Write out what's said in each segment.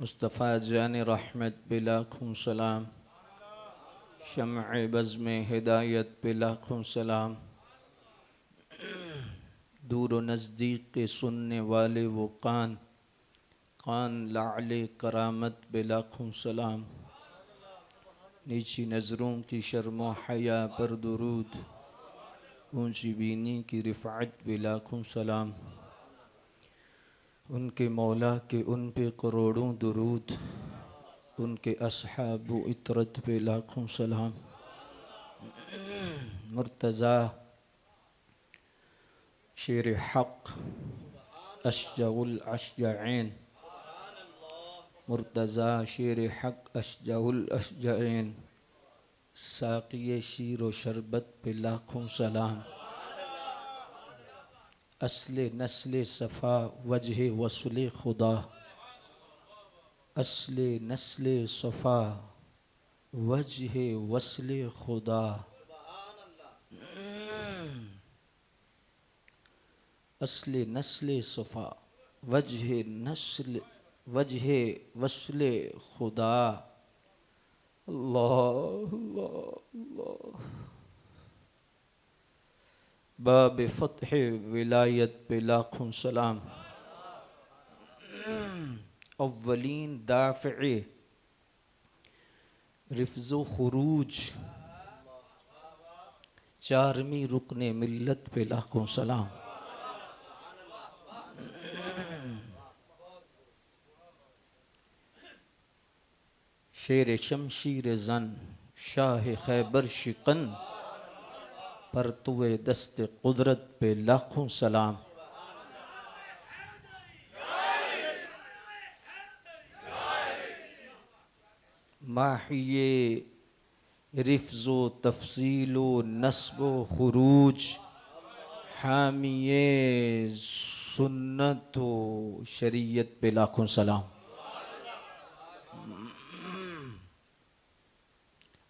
मुस्तफ़ा जान रहमत पे लाखों सलाम, शम्अ बज़्म हिदायत पे लाखों सलाम, दूर व नज़दीक के सुनने वाले वो कान लाले करामत पे लाखों सलाम, नीची नज़रों की शर्मो हया पर दुरूद, ऊंची बीनी की रिफ़अत पे लाखों सलाम, उनके मौला के उन पे करोड़ों दुरूद, उनके अस्हाब व इतरत पे लाखों सलाम। मुर्तज़ा शेर हक़ अशजउल अशजईन, मुर्तज़ा शेर हक़ अशजउल अशजईन, साक़िए शीर व शरबत पे लाखों सलाम। असले नस्ले सफ़ा वजह वसले खुदा, असले नस्ले सफ़ा वजह वसले खुदा। असले नस्ले सफ़ा वजह वसले खुदा। अल्लाह अल्लाह अल्लाह। बाब फ़त्ह विलायत पे लाखों सलाम। अव्वलीन दाफ़े रिफ़्ज़ो खुरूज, चारमी रुकने मिल्लत पे लाखों सलाम। शेर शमशीर ज़न शाह खैबर शिकन, परतुए दस्त कुदरत पे लाखों सलाम। माहिए रिफ़्ज़ो तफ़सीलो नस्बो खुरूज, हामिए सुन्नत व शरीयत पे लाखों सलाम।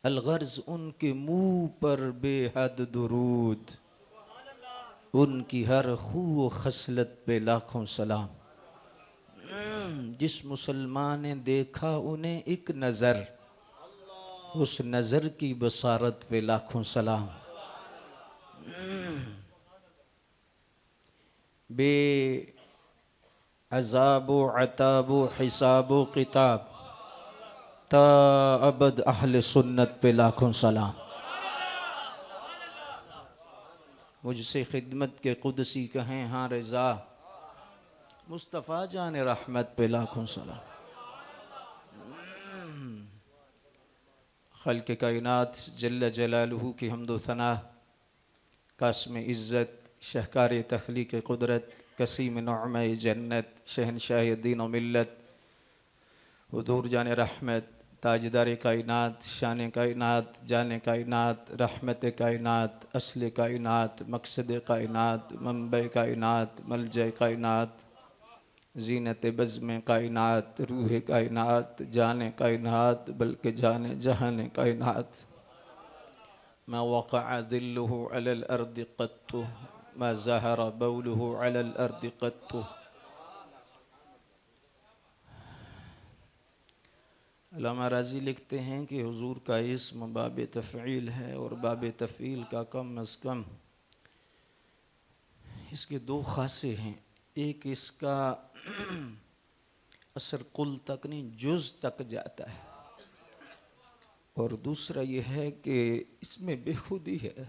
अलगर्ज़ उनके मुँह पर बेहद दुरूद, उनकी हर खूब खसलत पे लाखों सलाम। जिस मुसलमान ने देखा उन्हें एक नज़र, उस नज़र की बसारत पे लाखों सलाम। बे अज़ाबो अताबो हिसाबो किताब ता अबद अहले सुन्नत पे लाखों सलाम। मुझसे खिदमत के कुदसी कहें हाँ रज़ा, मुस्तफ़ा जान रहमत पे लाखों सलाम। खल्क़ कायनात जल्ल जलालुहु की हम्दो सना, कास्म इज़्ज़त, शहकार तख्लीक़ कुदरत, कसीम नअमा जन्नत, शहनशाह दीन व मिल्लत, हुज़ूर जान रहमत, ताजदार कायनात, शान कायनात, जान कायनात, रहमत कायनात, असल कायनात, मकसद कायनात, मंबे कायनात, मलजा कायनात, जीनत बज़्म कायनात, रूह कायनात, जान कायनात, बल्कि जान जहान कायनात। मा वक़अ ज़िल्लुहु अलल अर्दि क़त्तु, मा ज़हरा बौलुहु अलल अर्दि क़त्तु। अल्लामा राज़ी लिखते हैं कि हुज़ूर का इस्म बाब तफ़ईल है और बाब तफ़ईल का कम अज़ कम इसके दो ख़ासे हैं। एक इसका असर कुल तक नहीं जुज़ तक जाता है, और दूसरा यह है कि इसमें बेखुदी है,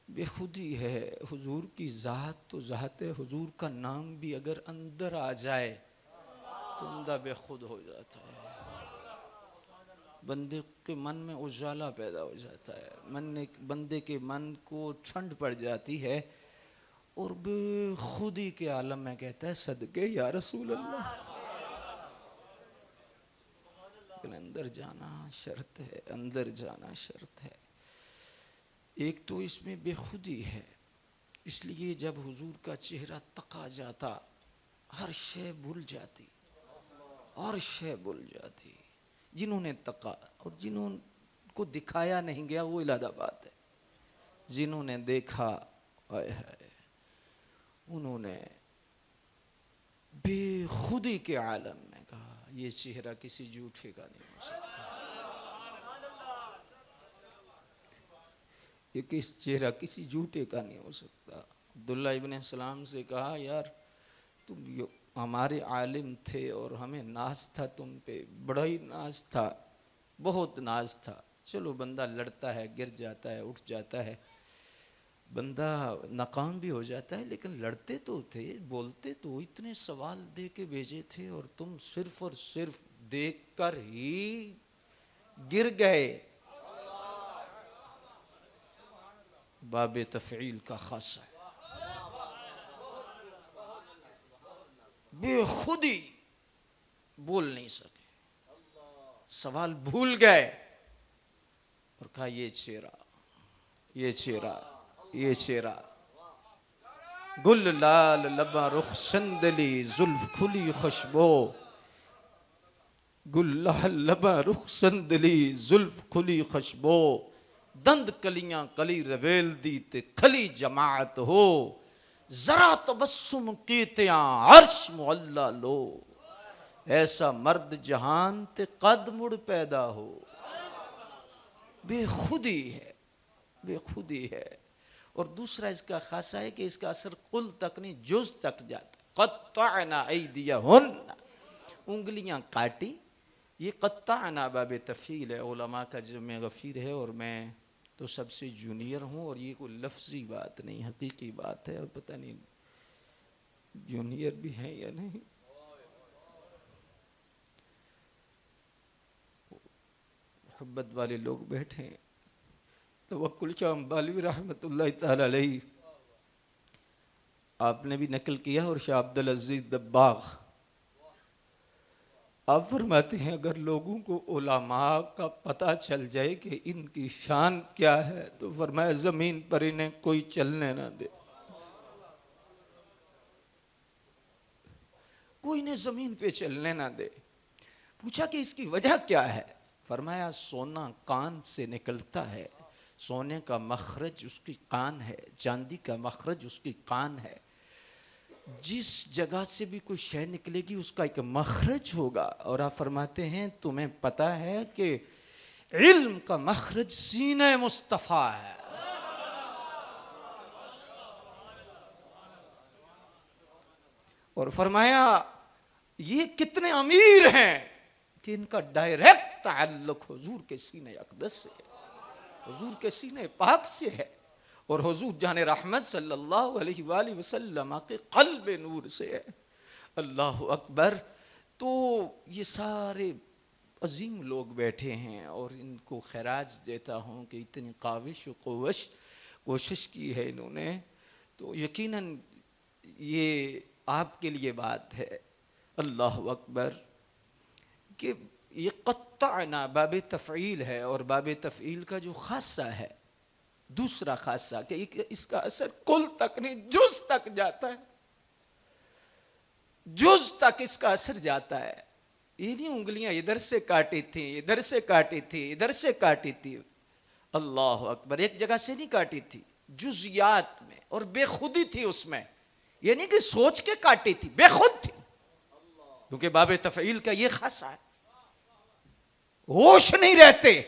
बेखुदी है। हुज़ूर की ज़ात तो ज़ात है, हुज़ूर का नाम भी अगर अंदर आ जाए तो बंदा बेखुद हो जाता है, बंदे के मन में उजाला पैदा हो जाता है, बंदे के मन को ठंड पड़ जाती है और बेखुदी के आलम में कहता है सदके या रसूल अल्लाह। लेकिन अंदर जाना शर्त है, अंदर जाना शर्त है। एक तो इसमें बेखुदी है, इसलिए जब हुजूर का चेहरा तका जाता हर शय भूल जाती, और शय भूल जाती। जिन्होंने तका और जिन्होंने दिखाया नहीं गया वो अलग बात है, जिन्होंने देखा आए है उन्होंने बेखुदी के आलम में कहा ये चेहरा किसी झूठे का नहीं हो सकता, ये चेहरा किसी झूठे का नहीं हो सकता। अब्दुल्ला इब्न सलाम से कहा यार तुम हमारे आलिम थे और हमें नाज था तुम पे, बड़ा ही नाज था, बहुत नाज था। चलो बंदा लड़ता है, गिर जाता है, उठ जाता है, बंदा नाकाम भी हो जाता है, लेकिन लड़ते तो थे, बोलते तो इतने सवाल दे के भेजे थे और तुम सिर्फ और सिर्फ देख कर ही गिर गए। बाबे तफ़ईल का खासा है, बेखुदी बोल नहीं सके, सवाल भूल गए और कहा ये चेहरा, ये चेहरा, ये चेहरा, गुल लाल लबा रुख संदली जुल्फ खुली खुशबो, गुल लाल लबा रुख संदली जुल्फ खुली खुशबो, दंद कलियां कली रवेल दी ते खली जमात हो, जरा तबस्सुम कीतियां अर्श मुअल्ला लो, ऐसा मर्द जहान ते कद मुड़ पैदा हो। बेखुदी है, बेखुदी है। और दूसरा इसका खासा है कि इसका असर कुल तक नहीं जुज तक जाता है। क़त्तअना ऐदियहुन्ना, उंगलियां काटी, ये क़त्तअना बाब तफ़ील है, उलमा का जमे गफ़ीर है और मैं तो सबसे जूनियर हूँ, और ये कोई लफ्ज़ी बात नहीं हकीकी बात है, और पता नहीं जूनियर भी हैं या नहीं। मोहब्बत वाले लोग बैठे, तवक्कुल शाह बालवी रहमतुल्लाह तआला अलैहि आपने भी नकल किया, और शाह अब्दुल अजीज दब्बाग आप फरमाते हैं अगर लोगों को उलमा का पता चल जाए कि इनकी शान क्या है तो फरमाया जमीन पर इन्हें कोई चलने ना दे, कोई इन्हें जमीन पे चलने ना दे। पूछा कि इसकी वजह क्या है, फरमाया सोना कान से निकलता है, सोने का मखरज उसकी कान है, चांदी का मखरज उसकी कान है। जिस जगह से भी कोई शय निकलेगी उसका एक मखरज होगा। और आप फरमाते हैं तुम्हें पता है कि इल्म का मखरज सीने मुस्तफ़ा है। और फरमाया ये कितने अमीर हैं कि इनका डायरेक्ट ताल्लुक हुजूर के सीने अक़दस से है, हुजूर के सीने पाक से है, और हुजूर जाने रहमत सल्लल्लाहु अलैहि वसल्लम के क़ल्ब नूर से है। अल्लाह अकबर। तो ये सारे अजीम लोग बैठे हैं और इनको खैराज देता हूँ कि इतनी काविश व कोशिश की है इन्होंने, तो यकीनन ये आपके लिए बात है। अल्लाह अकबर। कि ये क़त्ताना बाब तफ़ईल है, और बाब तफ़ईल का जो खासा है, दूसरा खासा कि इसका असर कुल तक नहीं जुज़ तक जाता है, जुज़ तक इसका असर जाता है। ये नहीं उंगलियां इधर से काटी थी, इधर से काटी थी, इधर से काटी थी। अल्लाह अकबर। एक जगह से नहीं काटी थी, जुज़ियात में, और बेखुदी थी उसमें। ये नहीं कि सोच के काटी थी, बेखुद थी। क्योंकि बाब तफ़ईल का ये खासा है, होश नहीं रहते,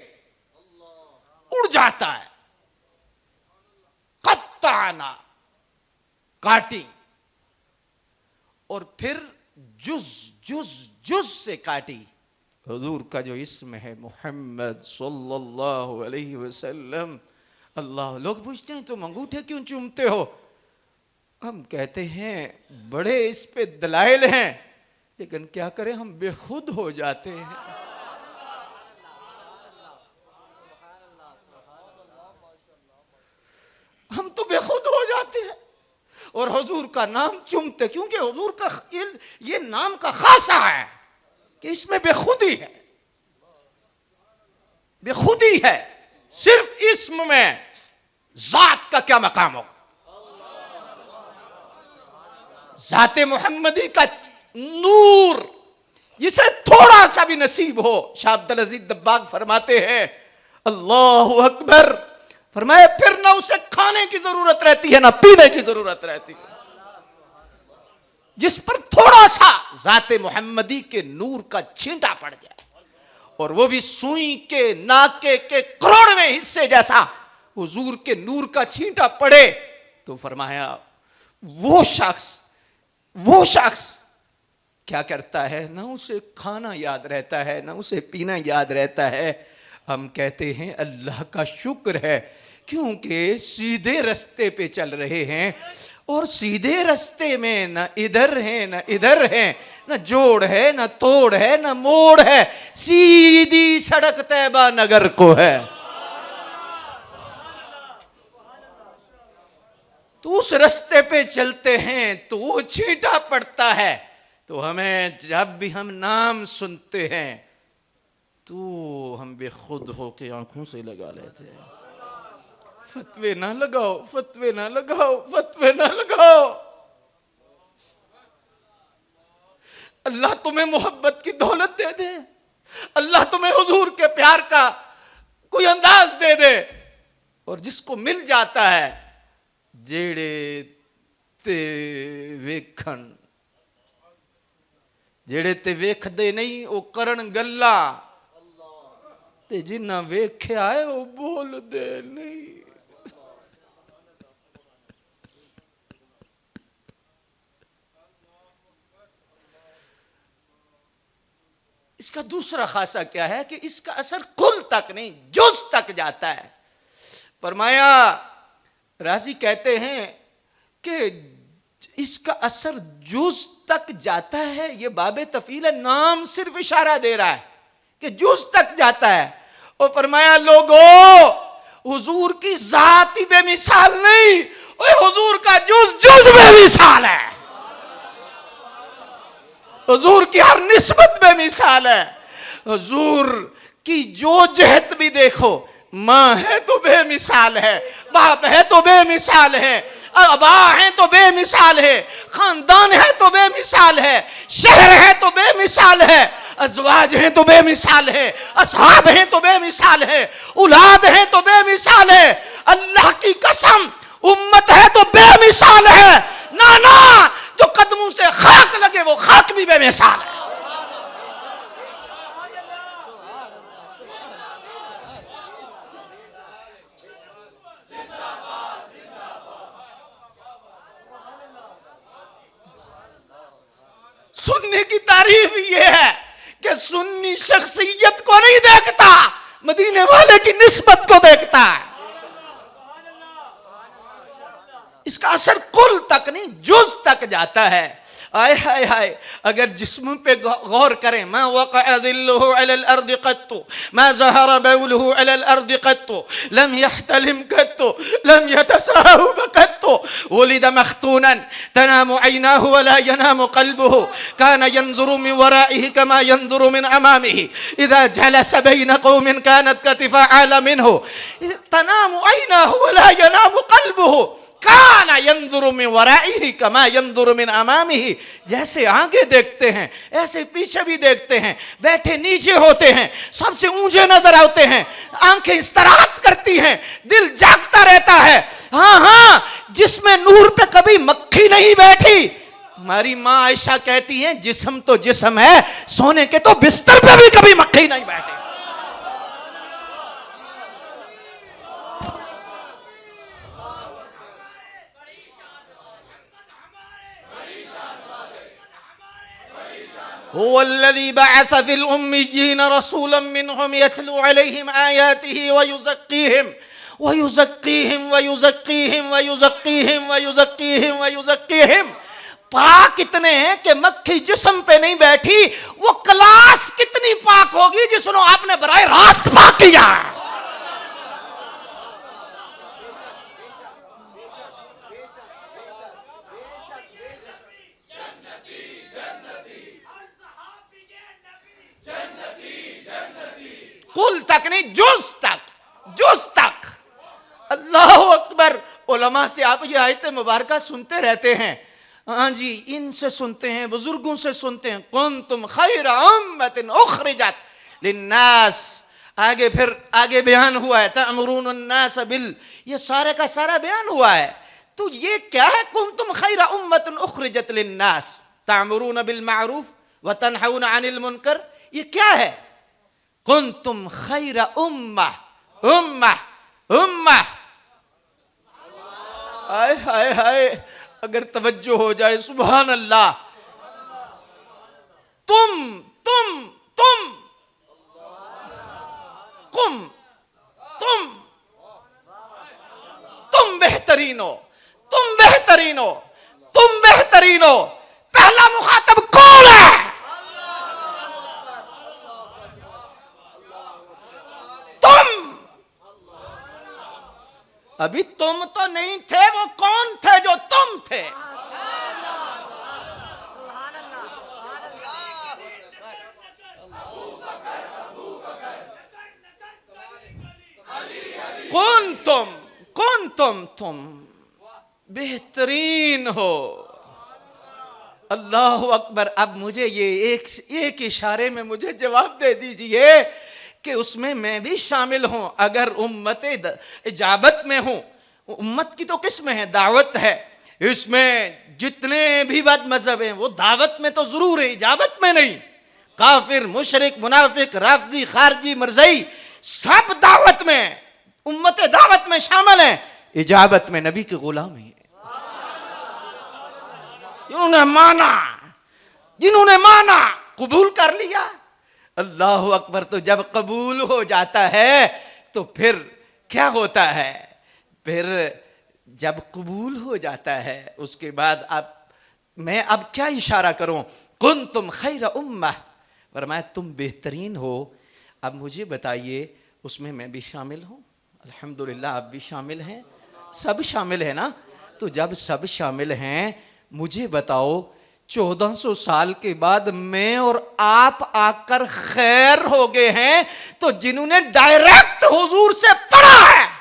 उड़ जाता है। कत्ताना काटी, और फिर जुज जुज जुज से काटी। हुजूर का जो इस्म है मुहम्मद सल्लल्लाहु अलैहि वसल्लम। अल्लाह। लोग पूछते हैं तुम अंगूठे क्यों चूमते हो? हम कहते हैं बड़े इस पे दलाइल हैं, लेकिन क्या करें, हम बेखुद हो जाते हैं। हम तो बेखुद हो जाते हैं और हुजूर का नाम चूमते, क्योंकि हुजूर का ये नाम का खासा है कि इसमें बेखुदी है, बेखुदी है। सिर्फ इस्म में जात का क्या मकाम होगा? जाते मोहम्मदी का नूर जिसे थोड़ा सा भी नसीब हो। शाह अब्दुल अजीज दब्बाग फरमाते हैं अल्लाह अकबर, फरमाए फिर ना उसे खाने की जरूरत रहती है ना पीने की जरूरत रहती है, जिस पर थोड़ा सा जाते मोहम्मदी के नूर का छींटा पड़ जाए, और वो भी सुई के नाके के करोड़वें हिस्से जैसा हुजूर के नूर का छींटा पड़े, तो फरमाया वो शख्स क्या करता है? ना उसे खाना याद रहता है, ना उसे पीना याद रहता है। हम कहते हैं अल्लाह का शुक्र है, क्योंकि सीधे रास्ते पे चल रहे हैं, और सीधे रास्ते में न इधर है न इधर है, न जोड़ है न तोड़ है न मोड़ है, सीधी सड़क तैबा नगर को है। तो उस रास्ते पे चलते हैं तो वो छींटा पड़ता है। तो हमें जब भी हम नाम सुनते हैं तो हम बेखुद होके आंखों से लगा लेते हैं। फतवे ना लगाओ, फतवे ना लगाओ, फतवे ना लगाओ। अल्लाह तुम्हें मोहब्बत की दौलत दे दे, अल्लाह तुम्हें हुजूर के प्यार का कोई अंदाज दे दे, और जिसको मिल जाता है जेड़े ते वेखन, जेड़े ते वेखदे नहीं वो करन गल्ला, ते जिन्ना वेख्या है वो बोल दे नहीं। इसका दूसरा खासा क्या है कि इसका असर कुल तक नहीं जुज तक जाता है। फरमाया राजी कहते हैं कि इसका असर जुज तक जाता है। ये बाबे तफील नाम सिर्फ इशारा दे रहा है कि जुज तक जाता है। और फरमाया लोगों, हुजूर की जात ही बेमिसाल नहीं, हुजूर का जुज जुज बेमिसाल है, हुजूर की हर निस्बत बेमिसाल है। हुजूर की जो जहत भी देखो, माँ है तो बेमिसाल है, बाप है तो बेमिसाल है, अबा है तो बेमिसाल है, खानदान है तो बेमिसाल है, शहर है तो बेमिसाल है, अज़वाज है तो बेमिसाल है, असहाब है तो बेमिसाल है, औलाद है तो बेमिसाल है। अल्लाह की कसम, उम्मत है तो बेमिसाल है। नाना जो कदमों से खाक लगे वो खाक भी बेमिसाल है। सुन्नी की तारीफ ये है कि सुन्नी शख्सियत को नहीं देखता, मदीने वाले की निस्बत को देखता है। इसका असर कुल तक नहीं जुज तक जाता है। आय हाय हाय, अगर जिस्म पे गौर करें, मा वक़अ दिल्लुहु अलल अर्दि क़त्तु, मा ज़हरा बौलुहु अलल अर्दि क़त्तु, लम यहतलिम क़त्तु, लम यतसाहब क़त्तु, वुलिद मख्तूनन तनामु ऐनाहु वला यनामु क़ल्बुहु, कान यंज़ुरु मिन वराइहि कमा यंज़ुरु मिन अमामिहि, इज़ा जलस बैन क़ौमिन कानत कतिफ़ा आला मिन्हु, तनामु ऐनाहु वला यनामु क़ल्बुहु, काना यंजुरु मिन वराइहि कमा यंजुरु मिन अमामिहि। जैसे आगे देखते हैं ऐसे पीछे भी देखते हैं, बैठे नीचे होते हैं, सबसे ऊंचे नजर आते हैं, आंखें इस्तराहत करती हैं, दिल जागता रहता है। हाँ हाँ, जिसमें नूर पे कभी मक्खी नहीं बैठी। हमारी माँ आयशा कहती हैं, जिस्म तो जिस्म है, सोने के तो बिस्तर पे भी कभी मक्खी नहीं बैठी। हुवल्लज़ी बअस फिल उम्मिय्यीन रसूलन मिनहुम यतलू अलैहिम आयातिही वयुज़क्कीहिम वयुज़क्कीहिम वयुज़क्कीहिम वयुज़क्कीहिम वयुज़क्कीहिम वयुज़क्कीहिम। पाक इतने हैं कि मक्खी जिस्म पे नहीं बैठी, वो क्लास कितनी पाक होगी जिसको आपने बराए रास्त पाक किया। कुल तक नहीं, जुज तक, जुज तक। अल्लाह अकबर। उलमा से आप ये आयत मुबारका सुनते रहते हैं। हाँ जी, इनसे सुनते हैं, बुजुर्गों से सुनते हैं, कुंतुम खैरा उम्मतिन उखरिजत लिन्नास। आगे फिर आगे बयान हुआ है, तअमुरून अन्नास बिल, ये सारे का सारा बयान हुआ है। तो ये क्या है, कुंतुम खैरा उम्मतिन उखरिजत लिन्नास तअमुरून बिल मारूफ व तनहौना अनिल मुनकर, ये क्या है? कुंतुम खैरा उम्मा, उम्मा उम्मा। हाय हाय हाय, अगर तवज्जो हो जाए, सुभान अल्लाह। तुम तुम तुम कुम तुम तुम बेहतरीन हो, तुम बेहतरीन हो, तुम बेहतरीन हो। पहला मुखातब कौन है? अभी तुम तो नहीं थे, वो कौन थे जो तुम थे? कौन तुम बेहतरीन हो। अल्लाह अकबर। अब मुझे ये एक इशारे में मुझे जवाब दे दीजिए कि उसमें मैं भी शामिल हूं। अगर उम्मत इजाबत में हूं, उम्मत की तो किस्म है, दावत है, इसमें जितने भी बद मजहब हैं वो दावत में तो जरूर है, इजाबत में नहीं। काफिर, मुशरिक, मुनाफिक, राफजी, खारजी, मरज़ई, सब दावत में, उम्मत दावत में शामिल है, इजाबत में नबी की गुलामी है। जिन्होंने माना कबूल कर लिया। अल्लाह अकबर। तो जब कबूल हो जाता है तो फिर क्या होता है? फिर जब कबूल हो जाता है उसके बाद मैं अब क्या इशारा करूं? कुंतुम खैरा उम्मा, फरमाया तुम बेहतरीन हो। अब मुझे बताइए उसमें मैं भी शामिल हूं? अल्हम्दुलिल्लाह, आप भी शामिल हैं, सब शामिल है ना? तो जब सब शामिल हैं, मुझे बताओ 1400 साल के बाद मैं और आप आकर खैर हो गए हैं, तो जिन्होंने डायरेक्ट हुजूर से पढ़ा है,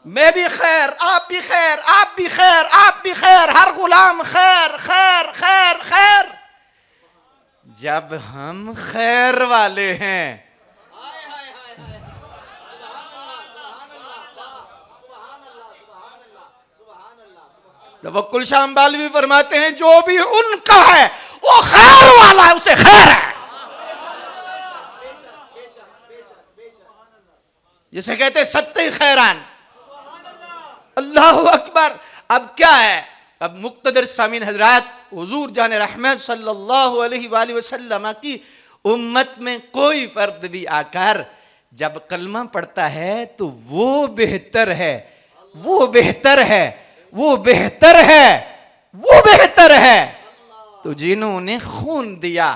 मैं भी खैर, आप भी खैर, आप भी खैर, आप भी खैर, हर गुलाम खैर खैर खैर खैर। जब हम खैर वाले हैं, तवक्कुल शाह अंबाली भी फरमाते हैं जो भी उनका है वो खैर वाला है, उसे खैर है। जिसे कहते हैं सत्ते खैरान। अल्लाह अकबर। अब क्या है, अब मुक्तदर सामीन हजरात, हुजूर जान रहमत सल्लल्लाहु अलैहि वसल्लम की उम्मत में कोई फर्द भी आकर जब कलमा पढ़ता है तो वो बेहतर है, वो बेहतर है, वो बेहतर है, वो बेहतर है। तो जिन्होंने खून दिया,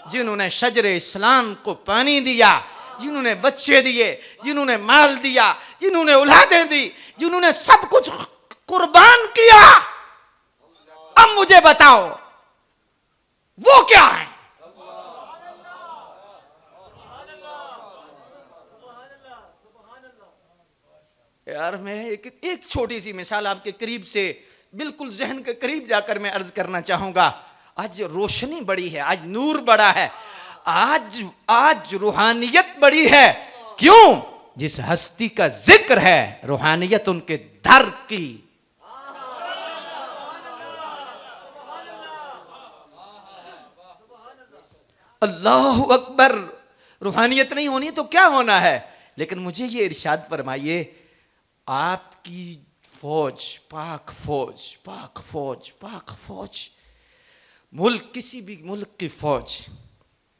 जिन्होंने शजरे इस्लाम को पानी दिया, जिन्होंने बच्चे दिए, जिन्होंने माल दिया, जिन्होंने औलादें दी, जिन्होंने सब कुछ कुर्बान किया, अब मुझे बताओ वो क्या है? यार मैं एक छोटी सी मिसाल आपके करीब से, बिल्कुल जहन के करीब जाकर मैं अर्ज करना चाहूंगा। आज रोशनी बड़ी है, आज नूर बड़ा है, आज रूहानियत बड़ी है। क्यों? जिस हस्ती का जिक्र है, रूहानियत उनके दर की। अल्लाह अकबर। रूहानियत नहीं होनी तो क्या होना है? लेकिन मुझे ये इरशाद फरमाइए, आपकी फौज, पाक फौज, पाक फौज, पाक फौज, मुल्क, किसी भी मुल्क की फौज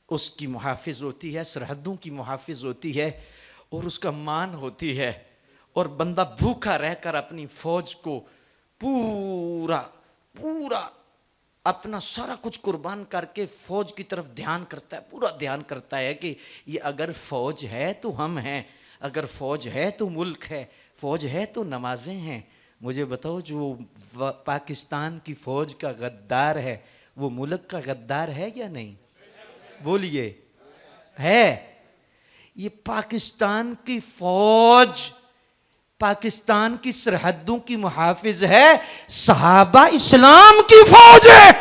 उसकी मुहाफिज होती है, सरहदों की मुहाफिज होती है और उसका मान होती है। और बंदा भूखा रहकर अपनी फौज को पूरा पूरा अपना सारा कुछ कुर्बान करके फौज की तरफ ध्यान करता है, पूरा ध्यान करता है कि ये अगर फौज है तो हम हैं, अगर फौज है तो मुल्क है, फौज है तो नमाजें हैं। मुझे बताओ, जो पाकिस्तान की फौज का गद्दार है वो मुल्क का गद्दार है या नहीं? बोलिए, है? ये पाकिस्तान की फौज पाकिस्तान की सरहदों की मुहाफिज है, सहाबा इस्लाम की फौज है।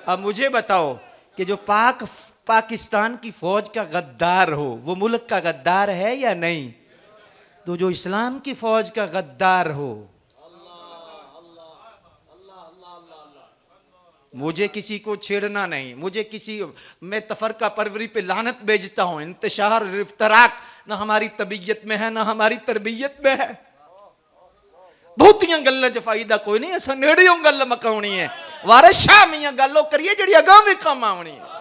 अब मुझे बताओ कि जो पाकिस्तान की फौज का गद्दार हो वो मुल्क का गद्दार है या नहीं? तो जो इस्लाम की फौज का गद्दार हो, मुझे किसी को छेड़ना नहीं, मुझे किसी, मैं तफरका परवरी पे लानत भेजता हूं, इंतशार इफ्तराक ना हमारी तबीयत में है ना हमारी तरबियत में है। बहुतियां गल्लां च फायदा कोई नहीं, असां नेड़ियों गल मकाउणी है, वारे शामियां गल्लों करिए जिहड़ी अगां भी काम आवणी है।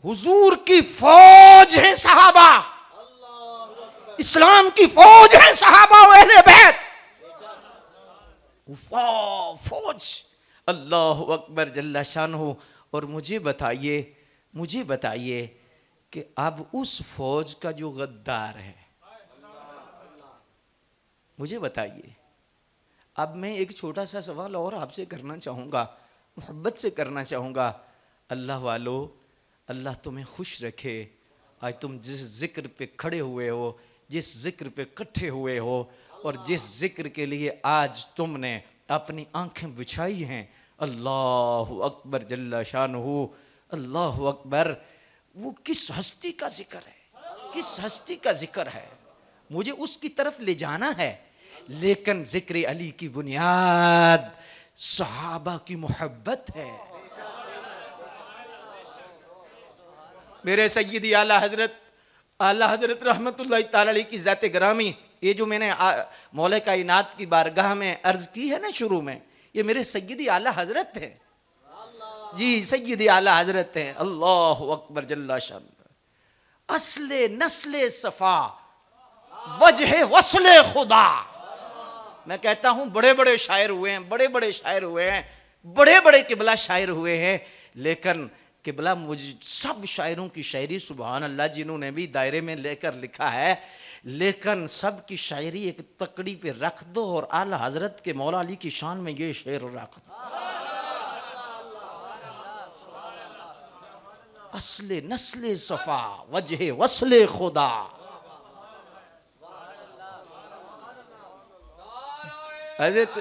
हुजूर की फौज है सहाबा, इस्लाम की फौज है सहाबा व अहले बैत, फौज। अल्लाह अकबर जल्ला शानहू। और मुझे बताइए कि अब उस फौज का जो गद्दार है, मुझे बताइए। अब मैं एक छोटा सा सवाल और आपसे करना चाहूंगा, मोहब्बत से करना चाहूंगा। अल्लाह वालों, अल्लाह तुम्हें खुश रखे। आज तुम जिस जिक्र पे खड़े हुए हो, जिस जिक्र पे इकट्ठे हुए हो और जिस जिक्र के लिए आज तुमने अपनी आंखें बिछाई हैं, अल्लाह अकबर जल्ला शानहू, अल्लाह अकबर। वो किस हस्ती का जिक्र है, किस हस्ती का जिक्र है, मुझे उसकी तरफ ले जाना है। लेकिन जिक्र अली की बुनियाद सहाबा की मोहब्बत है। मेरे सय्यदी आला हजरत रहमतुल्लाह ताला अलैह की ज़ात ग्रामी, ये जो मैंने मौला कायनात की बारगाह में अर्ज की है ना शुरू में, ये मेरे सय्यदी आला हजरत है। जी सैयद आला हजरत हैं, अल्लाह अकबर जल्ला शान। असले नस्ले सफा वजह वसले खुदा। मैं कहता हूं बड़े बड़े शायर हुए हैं, बड़े बड़े शायर हुए हैं, बड़े बड़े किबला शायर हुए हैं, लेकिन किबला मुझ सब शायरों की शायरी सुभान अल्लाह जिन्होंने भी दायरे में लेकर लिखा है, लेकिन सब की शायरी एक तकड़ी पे रख दो और आला हजरत के मौला अली की शान में ये शेर रख दो। असले नस्ले सफा वजह वसले खुदा। हजरत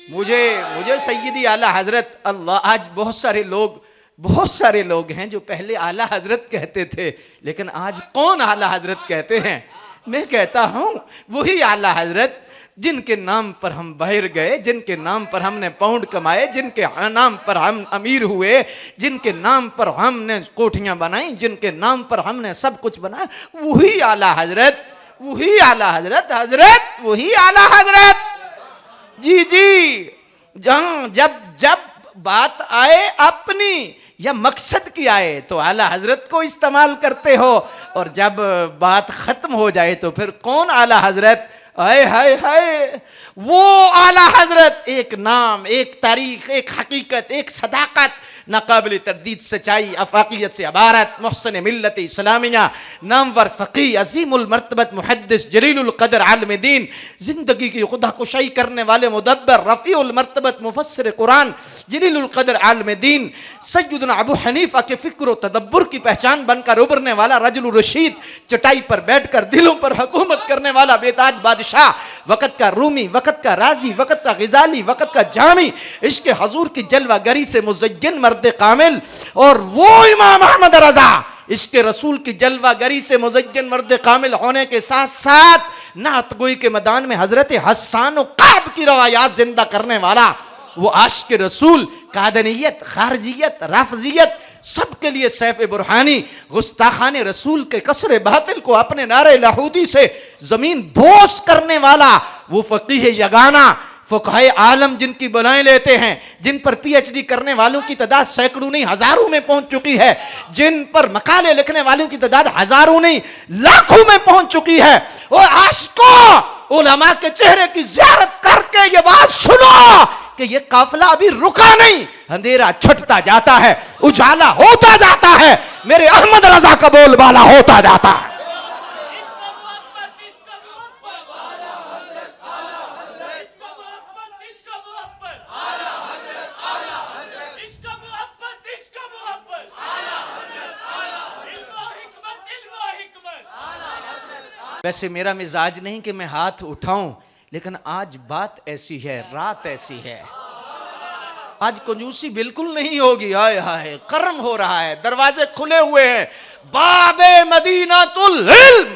मुझे सैयदी आला हजरत अल्लाह, आज बहुत सारे लोग हैं जो पहले आला हजरत कहते थे, लेकिन आज कौन आला हजरत कहते हैं? मैं कहता हूं वही आला हजरत जिनके नाम पर हम बाहर गए, जिनके नाम पर हमने पाउंड कमाए, जिनके नाम पर हम अमीर हुए, जिनके नाम पर हमने कोठियां बनाई, जिनके नाम पर हमने सब कुछ बनाया, वही आला हजरत, वही आला हजरत, हजरत वही आला हजरत। जी जी, जब बात आए अपनी या मकसद की आए तो आला हजरत को इस्तेमाल करते हो, और जब बात खत्म हो जाए तो फिर कौन आला हजरत? हाय हाय हाय, वो आला हजरत, एक नाम, एक तारीख, एक हकीकत, एक सदाकत, नाकाबिल तरदीद सच्चाई, अफाकियत से अबारत, मोहसन मिल्लत इस्लामिया, नामवर फ़क़ीह, अज़ीमुल मर्तबत मुहद्दिस, जलीलुल क़द्र आलिम दीन, ज़िंदगी की खुदा कुशाई करने वाले मुदब्बर, रफ़ीउल मर्तबत मुफ़स्सिर कुरान, जलीलुल क़द्र आलिम दीन, सय्यदना अबू हनीफा के फ़िक्र व तदब्बुर की पहचान बनकर उभरने वाला रजुल रशीद, चटाई पर बैठकर दिलों पर हुकूमत करने वाला बेताज बादशाह, वक़्त का रूमी, वक़्त का राजी, वक़्त का ग़िज़ाली, वक़्त का जामी, इश्क़ हज़ूर की जलवागरी से मुज़य्यन मर्द कामिल, और वो इमाम अहमद रज़ा इश्क़ रसूल की जलवागरी से मुज़य्यन मर्द कामिल होने के साथ साथ नात गोई के मैदान में हज़रत हस्सान व काब की रवायात जिंदा करने वाला वो आशिक़ रसूल, कादनियत, खारजियत, राफ़ज़ियत सबके लिए सैफ़ बुरहानी, गुस्ताखाने रसूल के कसरे बातिल को अपने नारे लाहूदी से ज़मीन बोस करने वाला वो फ़क़ीह यगाना, फ़ुक़हाए आलम जिनकी बनाए लेते हैं, जिन पर PhD करने वालों की तादाद सैकड़ों नहीं हज़ारों में पहुंच चुकी है, जिन पर मकाले लिखने वालों की तादाद हज़ारों नहीं लाखों में पहुंच चुकी है, और आशिकों उलमा के चेहरे की ज़ियारत करके ये बात सुनो कि ये काफिला अभी रुका नहीं, अंधेरा छुटता जाता है, उजाला होता जाता है, मेरे अहमद रज़ा का बोलबाला होता जाता है। वैसे मेरा मिजाज नहीं कि मैं हाथ उठाऊं, लेकिन आज बात ऐसी है, रात ऐसी है, आज कंजूसी बिल्कुल नहीं होगी। हाय हाय, कर्म हो रहा है, दरवाजे खुले हुए हैं, बाबे मदीनातुल इल्म,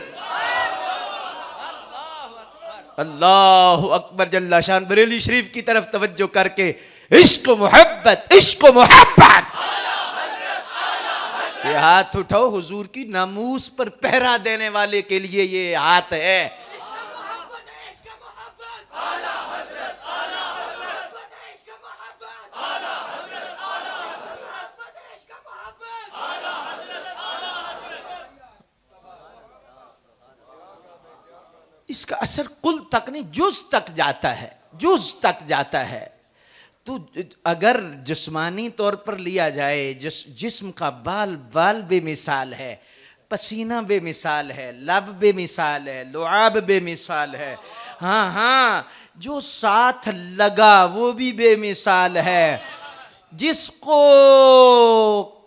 अल्लाह अकबर जल्ला शान। बरेली शरीफ की तरफ तवज्जो करके, इश्क मोहब्बत, इश्क मोहब्बत, ये हाथ उठाओ, हुजूर की नामूस पर पहरा देने वाले के लिए ये हाथ है। इसका असर कुल तक नहीं, जुज तक जाता है, जुज तक जाता है। तो अगर जिस्मानी तौर पर लिया जाए, जिस्म का बाल बेमिसाल है, पसीना बेमिसाल है, लब बेमिसाल है, लुआब बेमिसाल है, हाँ हाँ, जो साथ लगा वो भी बेमिसाल है। जिसको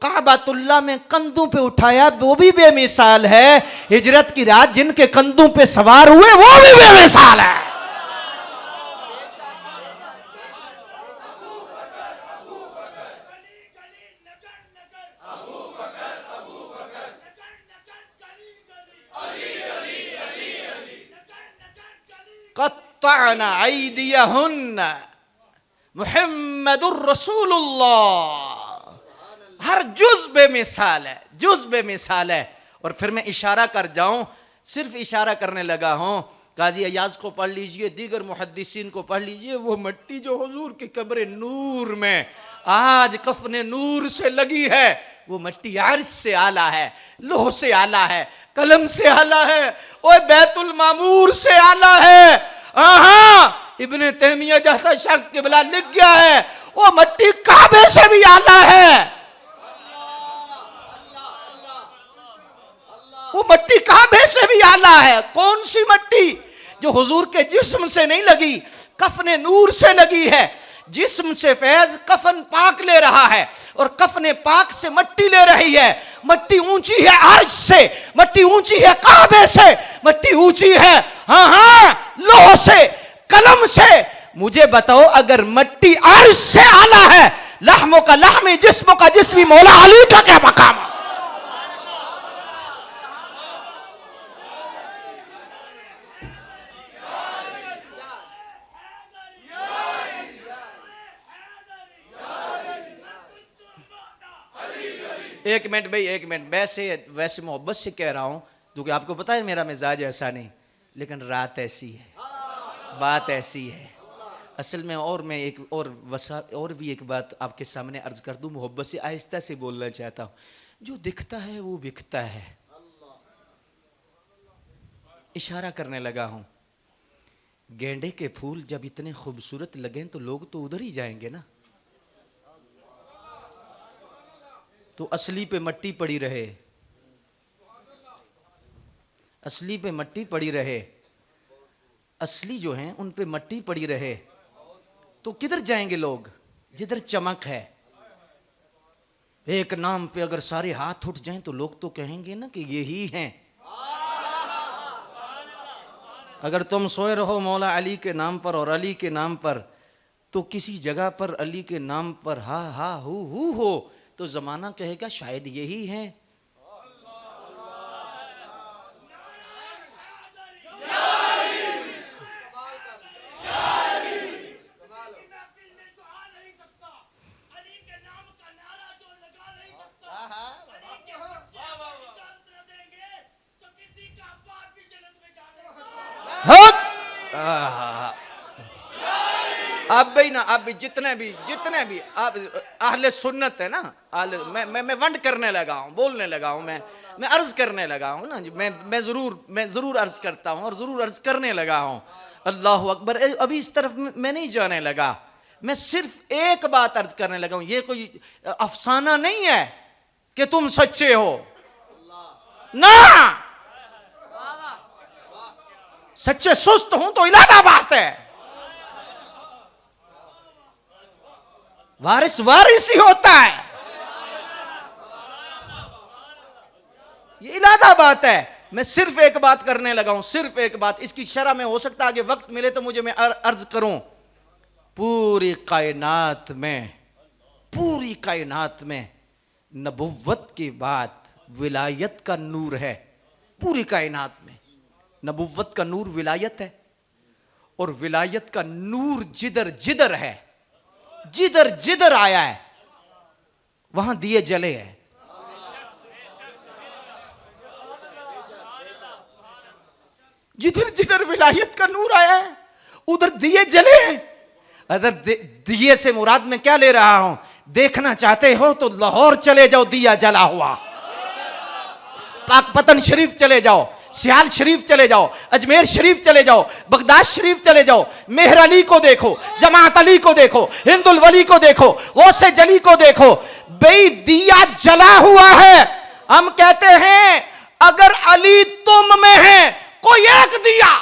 काबातुल्लाह में कंधों पे उठाया वो भी बेमिसाल है, हिजरत की रात जिनके कंधों पे सवार हुए वो भी बेमिसाल है। क़त्तअना ऐदियहुन्ना मुहम्मदुर रसूलुल्लाह। हर जुज़ बेमिसाल है, जुज़ बेमिसाल है। और फिर मैं इशारा कर जाऊं, सिर्फ इशारा करने लगा हूं काजी अयाज को पढ़ लीजिए, दीगर मुहद्दिसीन को पढ़ लीजिए, वो मिट्टी जो हुजूर की कब्र नूर में आज कफने नूर से लगी है, वो मिट्टी अर्श से आला है, लोह से आला है, कलम से आला है, ओए बैतुल मामूर से आला है। इब्ने तैमिया जैसा शख्स किबला लिख गया है, वो मिट्टी काबे से भी आला है। वो मिट्टी काबे से भी आला है। कौन सी मिट्टी? जो हुजूर के जिस्म से नहीं लगी, कफने नूर से लगी है। जिस्म से फैज कफन पाक ले रहा है और कफने पाक से मिट्टी ले रही है। मिट्टी ऊंची है अर्श से, मिट्टी ऊंची है काबे से, मिट्टी ऊंची है लोह से, कलम से। मुझे बताओ, अगर मिट्टी अर्श से आला है, लहमों का लहमी, जिस्मों का जिस्मी, मौला अली का क्या मकाम है? एक मिनट भाई, एक मिनट। वैसे मोहब्बत से कह रहा हूं, जो कि आपको पता है मेरा मिजाज ऐसा नहीं, लेकिन रात ऐसी है, बात ऐसी है असल में। और मैं और भी एक बात आपके सामने अर्ज कर दूं, मोहब्बत से आहिस्ता से बोलना चाहता हूं। जो दिखता है वो बिकता है। इशारा करने लगा हूं, गेंडे के फूल जब इतने खूबसूरत लगे तो लोग तो उधर ही जाएंगे ना। तो असली पे मट्टी पड़ी रहे, असली पे मट्टी पड़ी रहे, असली जो हैं उन पे मट्टी पड़ी रहे, तो किधर जाएंगे लोग? जिधर चमक है। एक नाम पे अगर सारे हाथ उठ जाएं तो लोग तो कहेंगे ना कि यही हैं। अगर तुम सोए रहो मौला अली के नाम पर और अली के नाम पर, तो किसी जगह पर अली के नाम पर हा हा हु हो, तो जमाना कहेगा शायद यही है। आप भाई ना, आप भी जितने भी आप अहले सुन्नत है ना, मैं वंड करने लगा हूँ, बोलने लगा हूँ, मैं अर्ज करने लगा हूँ ना, मैं जरूर अर्ज करता हूँ और जरूर अर्ज करने लगा हूँ। अल्लाह अकबर। अभी इस तरफ मैं नहीं जाने लगा, मैं सिर्फ एक बात अर्ज करने लगा हूँ। ये कोई अफसाना नहीं है कि तुम सच्चे हो ना। सच्चे सुस्त हूं तो इलादा बात है। वारिस ही होता है, ये इलादा बात है। मैं सिर्फ एक बात करने लगा हूं, सिर्फ एक बात। इसकी शरह में हो सकता है आगे वक्त मिले तो मुझे मैं अर्ज करूं। पूरी कायनात में नबुव्वत की बात विलायत का नूर है। पूरी कायनात में नबुव्वत का नूर विलायत है, और विलायत का नूर जिधर जिधर है, जिधर जिधर आया है वहां दिए जले हैं। जिधर जिधर विलायत का नूर आया है उधर दिए जले हैं। अगर दिए से मुराद में क्या ले रहा हूं, देखना चाहते हो तो लाहौर चले जाओ, दिया जला हुआ। पाकपतन शरीफ चले जाओ, सियाल शरीफ चले जाओ, अजमेर शरीफ चले जाओ, बगदाद शरीफ चले जाओ, मेहर अली को देखो, जमात अली को देखो, हिंदुल वली को देखो, गौसे जली को देखो। बे दिया जला हुआ है। हम कहते हैं अगर अली तुम में है, कोई एक दिया,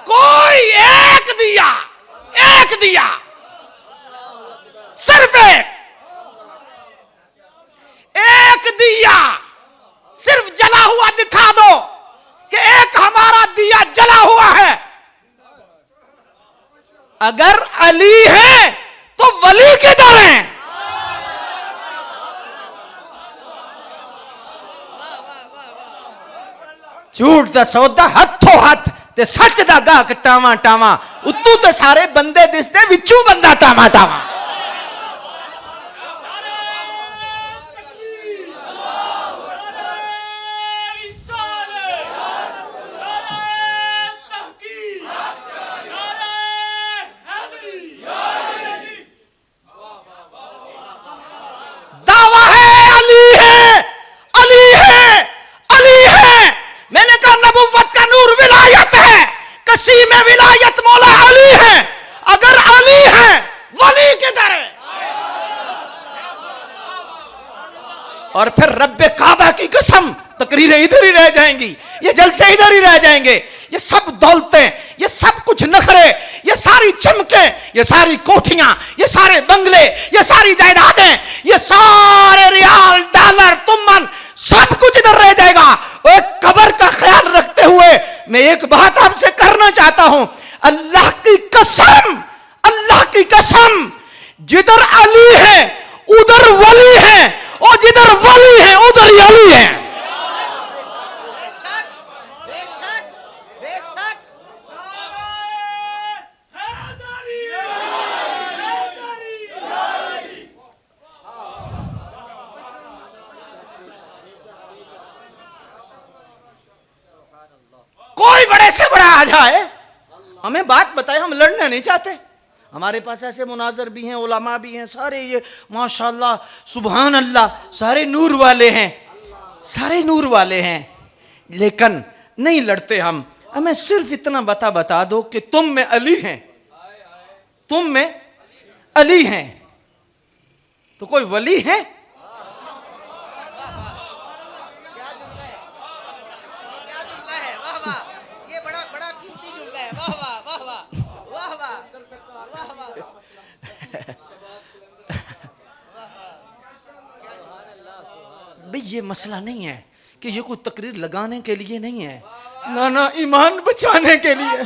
कोई एक दिया, सिर्फ एक दिया, सिर्फ जला हुआ दिखा दो कि एक हमारा दिया जला हुआ है। अगर अली है तो वली किधर है? झूठ दा सौदा हथों हथ ते सच दा गाहक टावा टावा। उत्तू ते सारे बंदे दिसते विचू बंदा टामा टामा। दावा है अली है, अली है, अली है। मैंने कहा नबुव्वत का नूर विलायत है, कसी में विलायत मौला अली है। अगर अली है वली किधर है? और फिर रब्बे काबा की कसम तकरीरें इधर ही रह जाएंगी, ये जलसे इधर ही रह जाएंगे। ये सब दौलतें, ये सब कुछ नखरे, ये सारी चमके, ये सारी कोठियां, ये सारे बंगले, ये सारी जायदादें, ये सारे रियाल डॉलर तुमन सब कुछ इधर रह जाएगा। और कब्र का ख्याल रखते हुए मैं एक बात आपसे करना चाहता हूं, अल्लाह की कसम, अल्लाह की कसम, जिधर अली है उधर वली है, और जिधर वली है उधर ही अली है। कोई बड़े से बड़ा आ जाए, हमें बात बताए, हम लड़ना नहीं चाहते। हमारे पास ऐसे मुनाजर भी हैं, उलमा भी हैं, सारे ये माशाल्लाह सुभान अल्लाह, सारे नूर वाले हैं, सारे नूर वाले हैं, लेकिन नहीं लड़ते हम। हमें सिर्फ इतना बता दो कि तुम में अली हैं, तुम में अली हैं, तो कोई वली है? भाई ये मसला नहीं है कि ये कोई तकरीर लगाने के लिए नहीं है, ना ना, ईमान बचाने के लिए।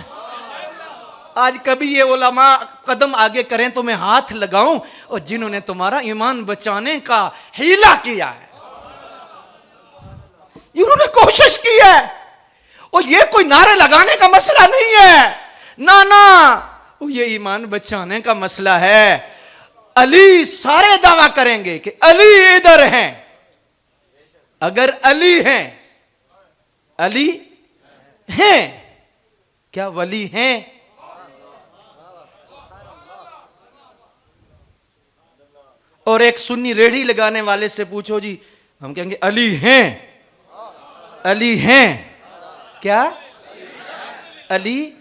आज कभी ये उलमा कदम आगे करें तो मैं हाथ लगाऊं, और जिन्होंने तुम्हारा ईमान बचाने का हीला किया है, इन्होंने कोशिश की है। और ये कोई नारे लगाने का मसला नहीं है, ना ना, ये ईमान बचाने का मसला है। अली, सारे दावा करेंगे कि अली इधर हैं। अगर अली हैं, अली हैं, क्या वली हैं? और एक सुन्नी रेढ़ी लगाने वाले से पूछो जी, हम कहेंगे अली हैं, अली हैं, क्या अली,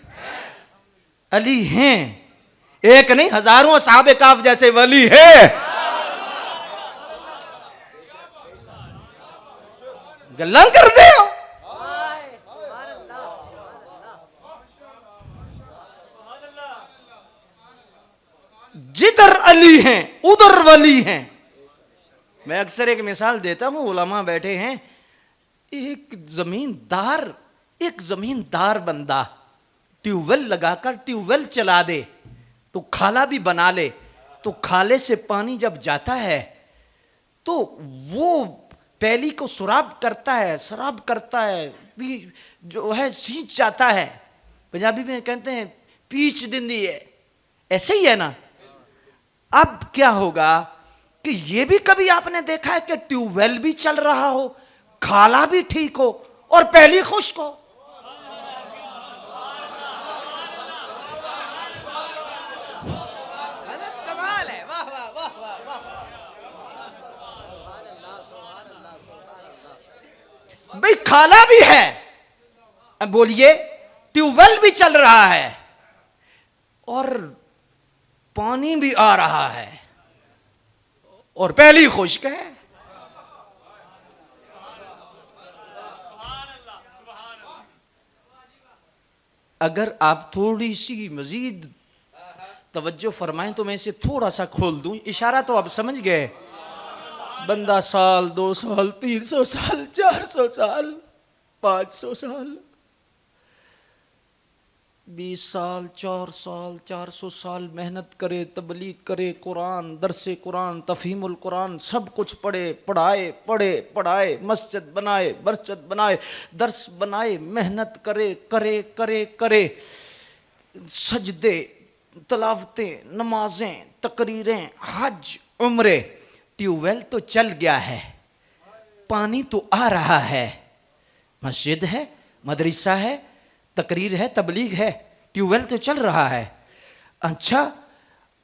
अली हैं। एक नहीं, हजारों साहब काफ जैसे वली है। गल्ला कर दे हो। जिधर अली हैं उधर वली हैं। मैं अक्सर एक मिसाल देता हूं, उलमा बैठे हैं, एक जमींदार बंदा ट्यूबवेल लगाकर ट्यूबवेल चला दे तो खाला भी बना ले, तो खाले से पानी जब जाता है तो वो पैली को शराब करता है भी, जो है सींच जाता है। पंजाबी में कहते हैं पीच दिंदी है, ऐसे ही है ना। अब क्या होगा कि ये भी कभी आपने देखा है कि ट्यूबवेल भी चल रहा हो, खाला भी ठीक हो और पैली खुश्क हो? भाई खाला भी है, अब बोलिए, ट्यूबवेल भी चल रहा है और पानी भी आ रहा है और पैली खुश्क है। अगर आप थोड़ी सी मजीद तवज्जो फरमाएं तो मैं इसे थोड़ा सा खोल दूं, इशारा तो आप समझ गए। बंदा साल, 2 साल, 300 साल, 400 साल, 500 साल, 20 साल, 4 साल, 400 साल मेहनत करे, तबलीग करे, कुरान, दरसे कुरान, तफहीमुल कुरान, सब कुछ पढ़ाए, मस्जिद बनाए, दर्स बनाए, मेहनत करे, सजदे, तलावतें, नमाजें, तकरीरें, हज, उम्रे, ट्यूबवेल तो चल गया है, पानी तो आ रहा है, मस्जिद है, मदरसा है, तकरीर है, तबलीग है, ट्यूबवेल तो चल रहा है। अच्छा,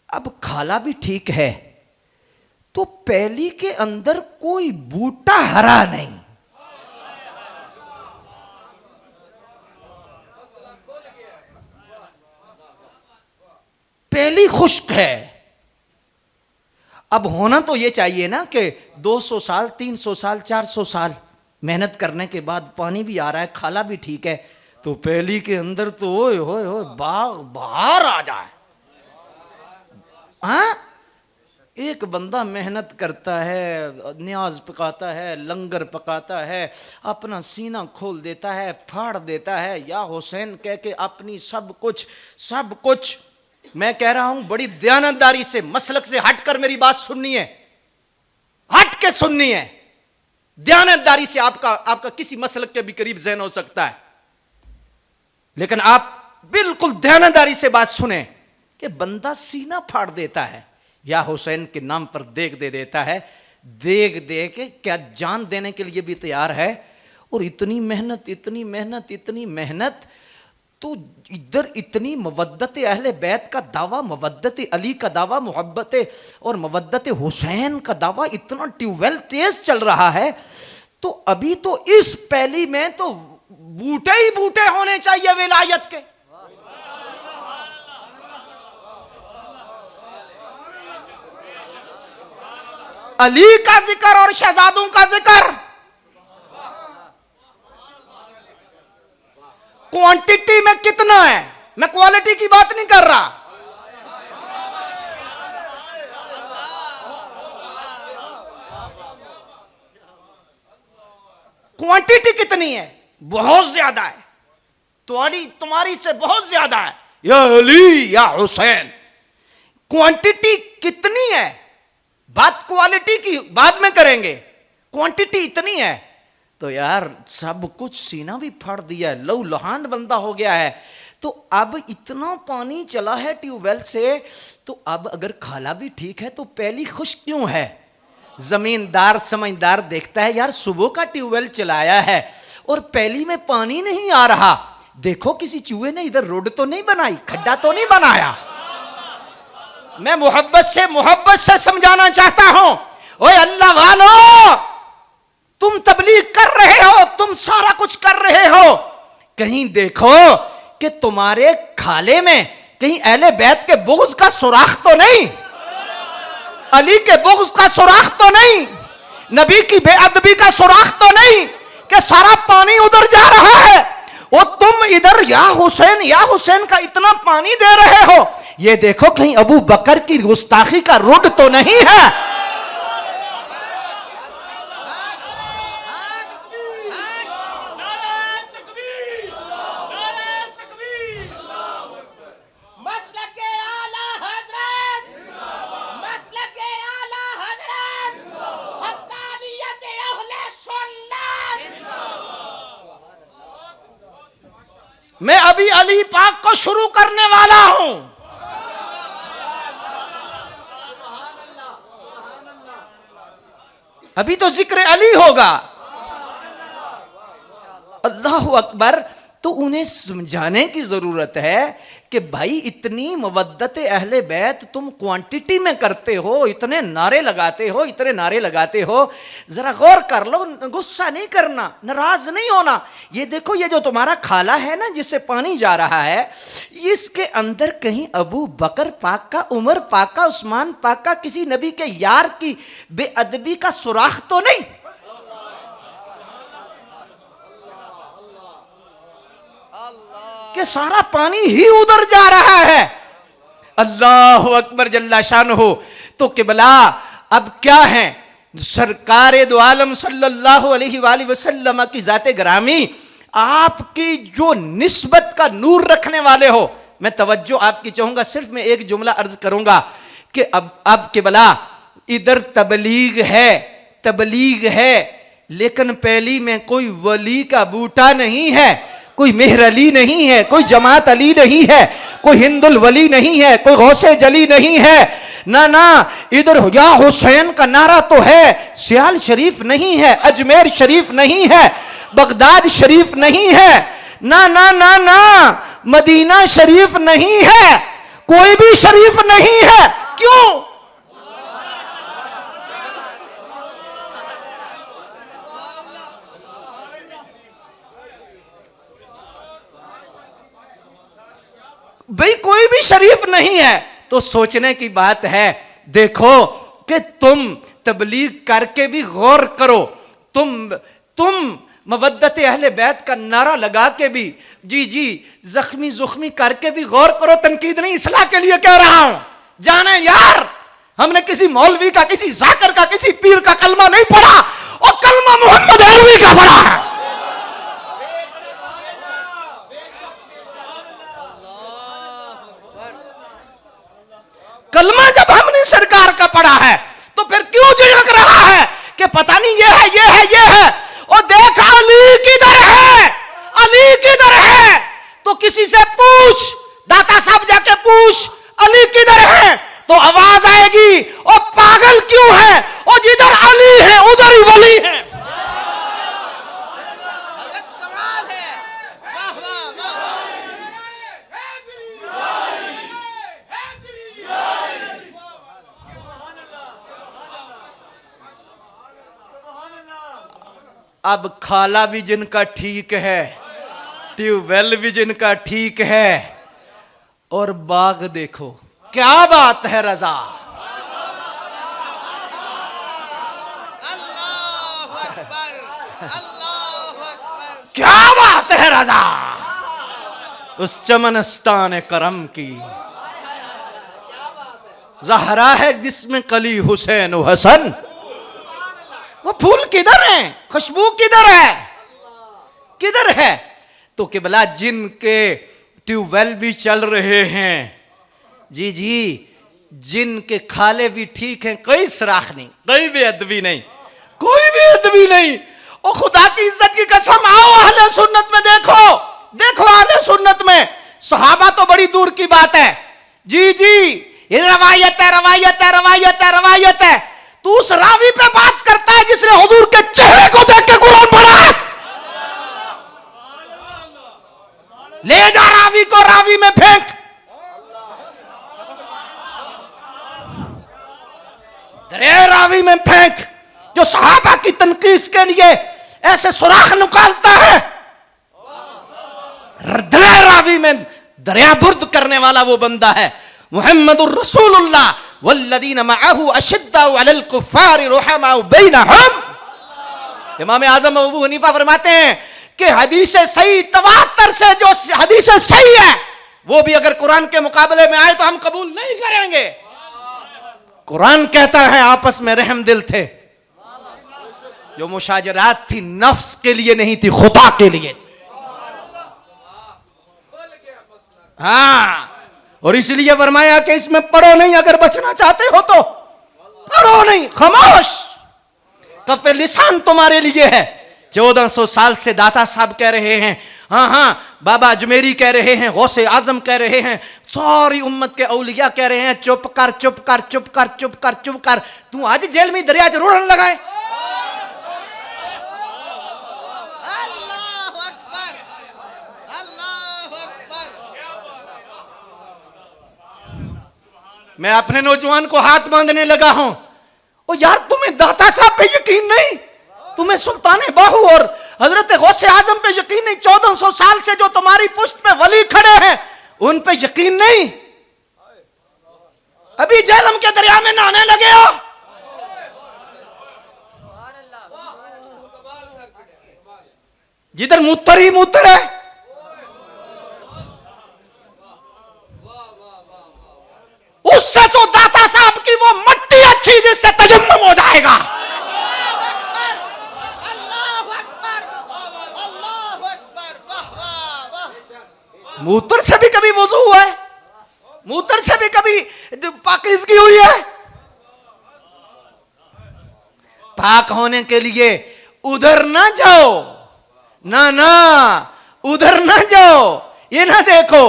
अब खाला भी ठीक है, तो पैली के अंदर कोई बूटा हरा नहीं, पैली खुश्क है। अब होना तो ये चाहिए ना कि 200 साल, 300 साल, 400 साल मेहनत करने के बाद पानी भी आ रहा है, खाला भी ठीक है, तो पैली के अंदर तो ओए होए होए बाग बाहर आ जाए। हाँ, एक बंदा मेहनत करता है, न्याज पकाता है, लंगर पकाता है, अपना सीना खोल देता है, फाड़ देता है, या हुसैन कह के अपनी सब कुछ। मैं कह रहा हूं बड़ी दयानतदारी से, मसलक से हटकर मेरी बात सुननी है, हट के सुननी है। दयानतदारी से आपका किसी मसलक के भी करीब ज़हन हो सकता है, लेकिन आप बिल्कुल दयानतदारी से बात सुने कि बंदा सीना फाड़ देता है, या हुसैन के नाम पर देग दे देता है, देग दे के क्या जान देने के लिए भी तैयार है। और इतनी मेहनत, तो इधर इतनी मवद्दत अहले बैत का दावा, मवद्दत अली का दावा, मोहब्बत और मवद्दत हुसैन का दावा, इतना ट्यूबवेल तेज चल रहा है, तो अभी तो इस पैली में तो बूटे ही बूटे होने चाहिए विलायत के। अली का जिक्र और शहजादों का जिक्र, क्वांटिटी में कितना है, मैं क्वालिटी की बात नहीं कर रहा। क्वांटिटी कितनी है? बहुत ज्यादा है, तुम्हारी से बहुत ज्यादा है, या अली या हुसैन। क्वांटिटी कितनी है, बात क्वालिटी की बाद में करेंगे, क्वांटिटी इतनी है। तो यार सब कुछ सीना भी फाड़ दिया है, लहू लुहान बंदा हो गया है, तो अब इतना पानी चला है ट्यूबवेल से, तो अब अगर खाला भी ठीक है तो पहली खुश क्यों है? जमींदार समझदार देखता है, यार सुबह का ट्यूबवेल चलाया है और पहली में पानी नहीं आ रहा, देखो किसी चूहे ने इधर रोड तो नहीं बनाई, खड्डा तो नहीं बनाया। मैं मोहब्बत से समझाना चाहता हूं, ओए अल्लाह वालों, तुम तबलीग कर रहे हो, तुम सारा कुछ कर रहे हो, कहीं देखो कि तुम्हारे खाले में कहीं अहले बैत के बुग़्ज़ का सुराख तो नहीं, अली के बुग़्ज़ का सुराख तो नहीं, नबी की बेअदबी का सुराख तो नहीं, कि सारा पानी उधर जा रहा है और तुम इधर या हुसैन का इतना पानी दे रहे हो, ये देखो कहीं अबू बकर की गुस्ताखी का रुड तो नहीं है। मैं अभी अली पाक को शुरू करने वाला हूं। अभी तो जिक्र अली होगा। अल्लाह अकबर। तो उन्हें समझाने की जरूरत है कि भाई इतनी मवद्दत अहले बैत तुम क्वांटिटी में करते हो, इतने नारे लगाते हो, जरा गौर कर लो, गुस्सा नहीं करना, नाराज नहीं होना। ये देखो, ये जो तुम्हारा खाला है ना जिससे पानी जा रहा है, इसके अंदर कहीं अबू बकर पाक का, उमर पाक का, उस्मान पाक का, किसी नबी के यार की बेअदबी का सुराख तो नहीं। कि सारा पानी ही उधर जा रहा है। अल्लाह अकबर जल्ला शानहू। तो किबला अब क्या है, सरकारे दो आलम सल्लल्लाहु अलैहि वसल्लम की जाते ग्रामी, आपकी जो निस्बत का नूर रखने वाले हो, मैं तवज्जो आपकी चाहूंगा, सिर्फ मैं एक जुमला अर्ज करूंगा कि अब किबला इधर तबलीग है, लेकिन पहली में कोई वली का बूटा नहीं है, कोई मेहर अली नहीं है, कोई जमात अली नहीं है, कोई हिंदुल वली नहीं है, कोई गौसे जली नहीं है, ना ना, इधर या हुसैन का नारा तो है, सियाल शरीफ नहीं है, अजमेर शरीफ नहीं है, बगदाद शरीफ नहीं है, ना ना ना ना, मदीना शरीफ नहीं है, कोई भी शरीफ नहीं है। क्यों? भाई कोई भी शरीफ नहीं है। तो सोचने की बात है, देखो कि तुम तबलीग करके भी गौर करो, तुम मवद्दत अहले बैत का नारा लगा के भी जी जख्मी जुख्मी करके भी गौर करो। तनकीद नहीं, इस्लाह के लिए कह रहा हूं। जाने यार, हमने किसी मौलवी का, किसी जाकर का, किसी पीर का कलमा नहीं पढ़ा, और कलमा मोहम्मद अलवी का पढ़ा है। कलमा जब हमने सरकार का पढ़ा है तो फिर क्यों झिझक रहा है कि पता नहीं ये है, ये है, ये है। और देख अली किधर है, अली किधर है, तो किसी से पूछ, दाता साहब जाके पूछ अली किधर है, तो आवाज आएगी। और पागल क्यों है, और जिधर अली है उधर ही वली है। अब खाला भी जिनका ठीक है, ट्यूबवेल भी जिनका ठीक है, और बाग देखो, क्या बात है रजा। क्या बात है रजा, उस चमनस्तान करम की ज़हरा है जिसमें कली हुसैन व हसन। वो फूल किधर है, खुशबू किधर है, किधर है? तो किबला जिनके ट्यूबवेल भी चल रहे हैं, जी जिनके खाले भी ठीक हैं, कोई सराख नहीं, कोई बेअदबी नहीं, कोई बेअदबी नहीं। ओ खुदा की इज्जत की कसम, आओ अहले सुन्नत में देखो, देखो अहले सुन्नत में सहाबा तो बड़ी दूर की बात है। जी ये रवायत है, रवायत है, रवायत है, रवायत है। तू उस रावी पे बात करता है जिसने हुजूर के चेहरे को देख के कुरान पढ़ा है। ले जा रावी को, रावी में फेंक। तेरे रावी में फेंक जो सहाबा की तनकीस के लिए ऐसे सुराख निकालता है। दरिया रावी में दरिया बुर्द करने वाला वो बंदा है मुहम्मदुर रसूलुल्लाह वल्लदीना मअहु अशिद्दाउ अलल कुफ्फारि रुहमाउ बैनहुम। इमाम आजम अबू हनीफा फरमाते हैं कि हदीस सही तवातर से जो हदीस सही है वो भी अगर कुरान के मुकाबले में आए तो हम कबूल नहीं करेंगे। कुरान कहता है आपस में रहम दिल थे, जो मुशाजरात थी नफ्स के लिए नहीं थी, खुदा के लिए थी। हाँ, और इसलिए फरमाया कि इसमें पढ़ो नहीं, अगर बचना चाहते हो तो पढ़ो नहीं, खामोश। कफ़े लिसान तुम्हारे लिए है। 1400 साल से दाता साहब कह रहे हैं, हाँ बाबा अजमेरी कह रहे हैं, गौसे आजम कह रहे हैं, सारी उम्मत के औलिया कह रहे हैं, चुप कर चुप कर चुप कर चुप कर चुप कर। तू आज जेल में दरिया रोड़न लगाए। मैं अपने नौजवान को हाथ बांधने लगा हूं। ओ यार, तुम्हें दाता साहब पे यकीन नहीं, तुम्हें सुल्तान बाहू और हजरत गौसे आजम पे यकीन नहीं, 1400 साल से जो तुम्हारी पुश्त पे वली खड़े हैं उन पे यकीन नहीं। अभी जेहलम के दरिया में नहाने लगे हो। जिधर मूत्र ही मूत्र है। उससे तो दाता साहब की वो मट्टी अच्छी जिससे तजम्मुम हो जाएगा। मूत्र से भी कभी वुजू हुआ है? मूत्र से भी कभी पाकीज़गी हुई है? पाक होने के लिए उधर ना जाओ, ना उधर ना जाओ। ये ना देखो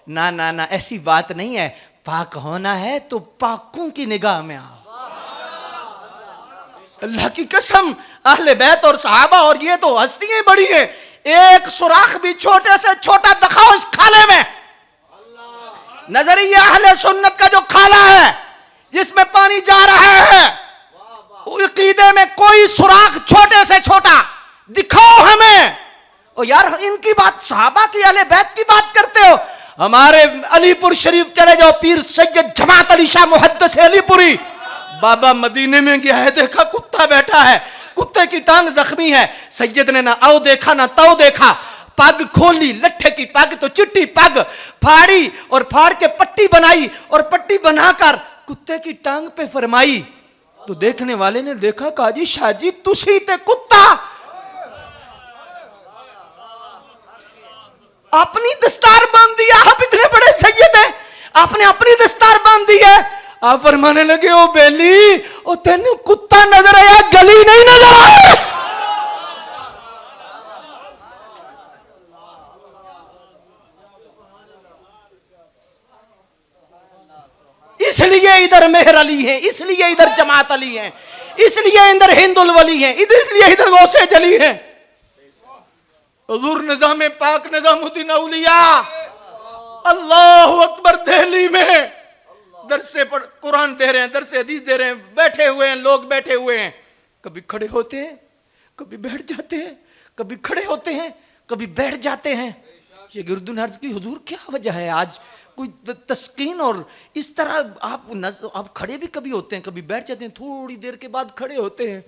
ना ना ना, ऐसी बात नहीं है। पाक होना है तो पाकों की निगाह में आओ। अल्लाह की कसम, अहले बैत और सहाबा और ये तो हस्तियां बड़ी हैं, एक सुराख भी छोटे से छोटा दिखाओ इस खाले में। नजरिया अहले सुन्नत का जो खाला है जिसमें पानी जा रहा है, अकीदे में कोई सुराख छोटे से छोटा दिखाओ हमें। ओ यार, इनकी बात, सहाबा की, अहले बैत की बात करते हो। हमारे अलीपुर शरीफ चले जाओ, पीर सैयद जमात अली शाह मुहद्दिस अलीपुरी, बाबा मदीने में गया है, देखा कुत्ता बैठा है, कुत्ते की टांग जख्मी है। सैयद ने ना आओ देखा ना ताओ देखा, पग खोली, लट्ठे की पग तो चिट्टी पग फाड़ी और फाड़ के पट्टी बनाई और पट्टी बनाकर कुत्ते की टांग पे फरमाई। तो देखने वाले ने देखा, काजी शाहजी तुसी ते कुत्ता अपनी दस्तार बांध दिया। आप इतने बड़े सैयद हैं, आपने अपनी दस्तार बांध दी है। आप फरमाने लगे, ओ बेली, ओ तेनू कुत्ता नजर आया, गली नहीं नजर आया। इसलिए इधर मेहर अली है, इसलिए इधर जमात अली है, इसलिए इधर हिंदुल वली है, इसलिए इधर गौसे जली है। हुजूर निजाम पाक निजामुद्दीन औलिया अल्लाहु अकबर दिल्ली में दरसे पर कुरान दे रहे हैं, दरसे हदीस दे रहे हैं, बैठे हुए हैं लोग, बैठे हुए हैं, कभी खड़े होते हैं, कभी बैठ जाते हैं, कभी खड़े होते हैं, कभी बैठ जाते हैं। ये गिरदुन अर्ज की, हुजूर क्या वजह है आज कोई तस्कीन, और इस तरह आप खड़े भी कभी होते हैं, कभी बैठ जाते हैं, थोड़ी देर के बाद खड़े होते हैं।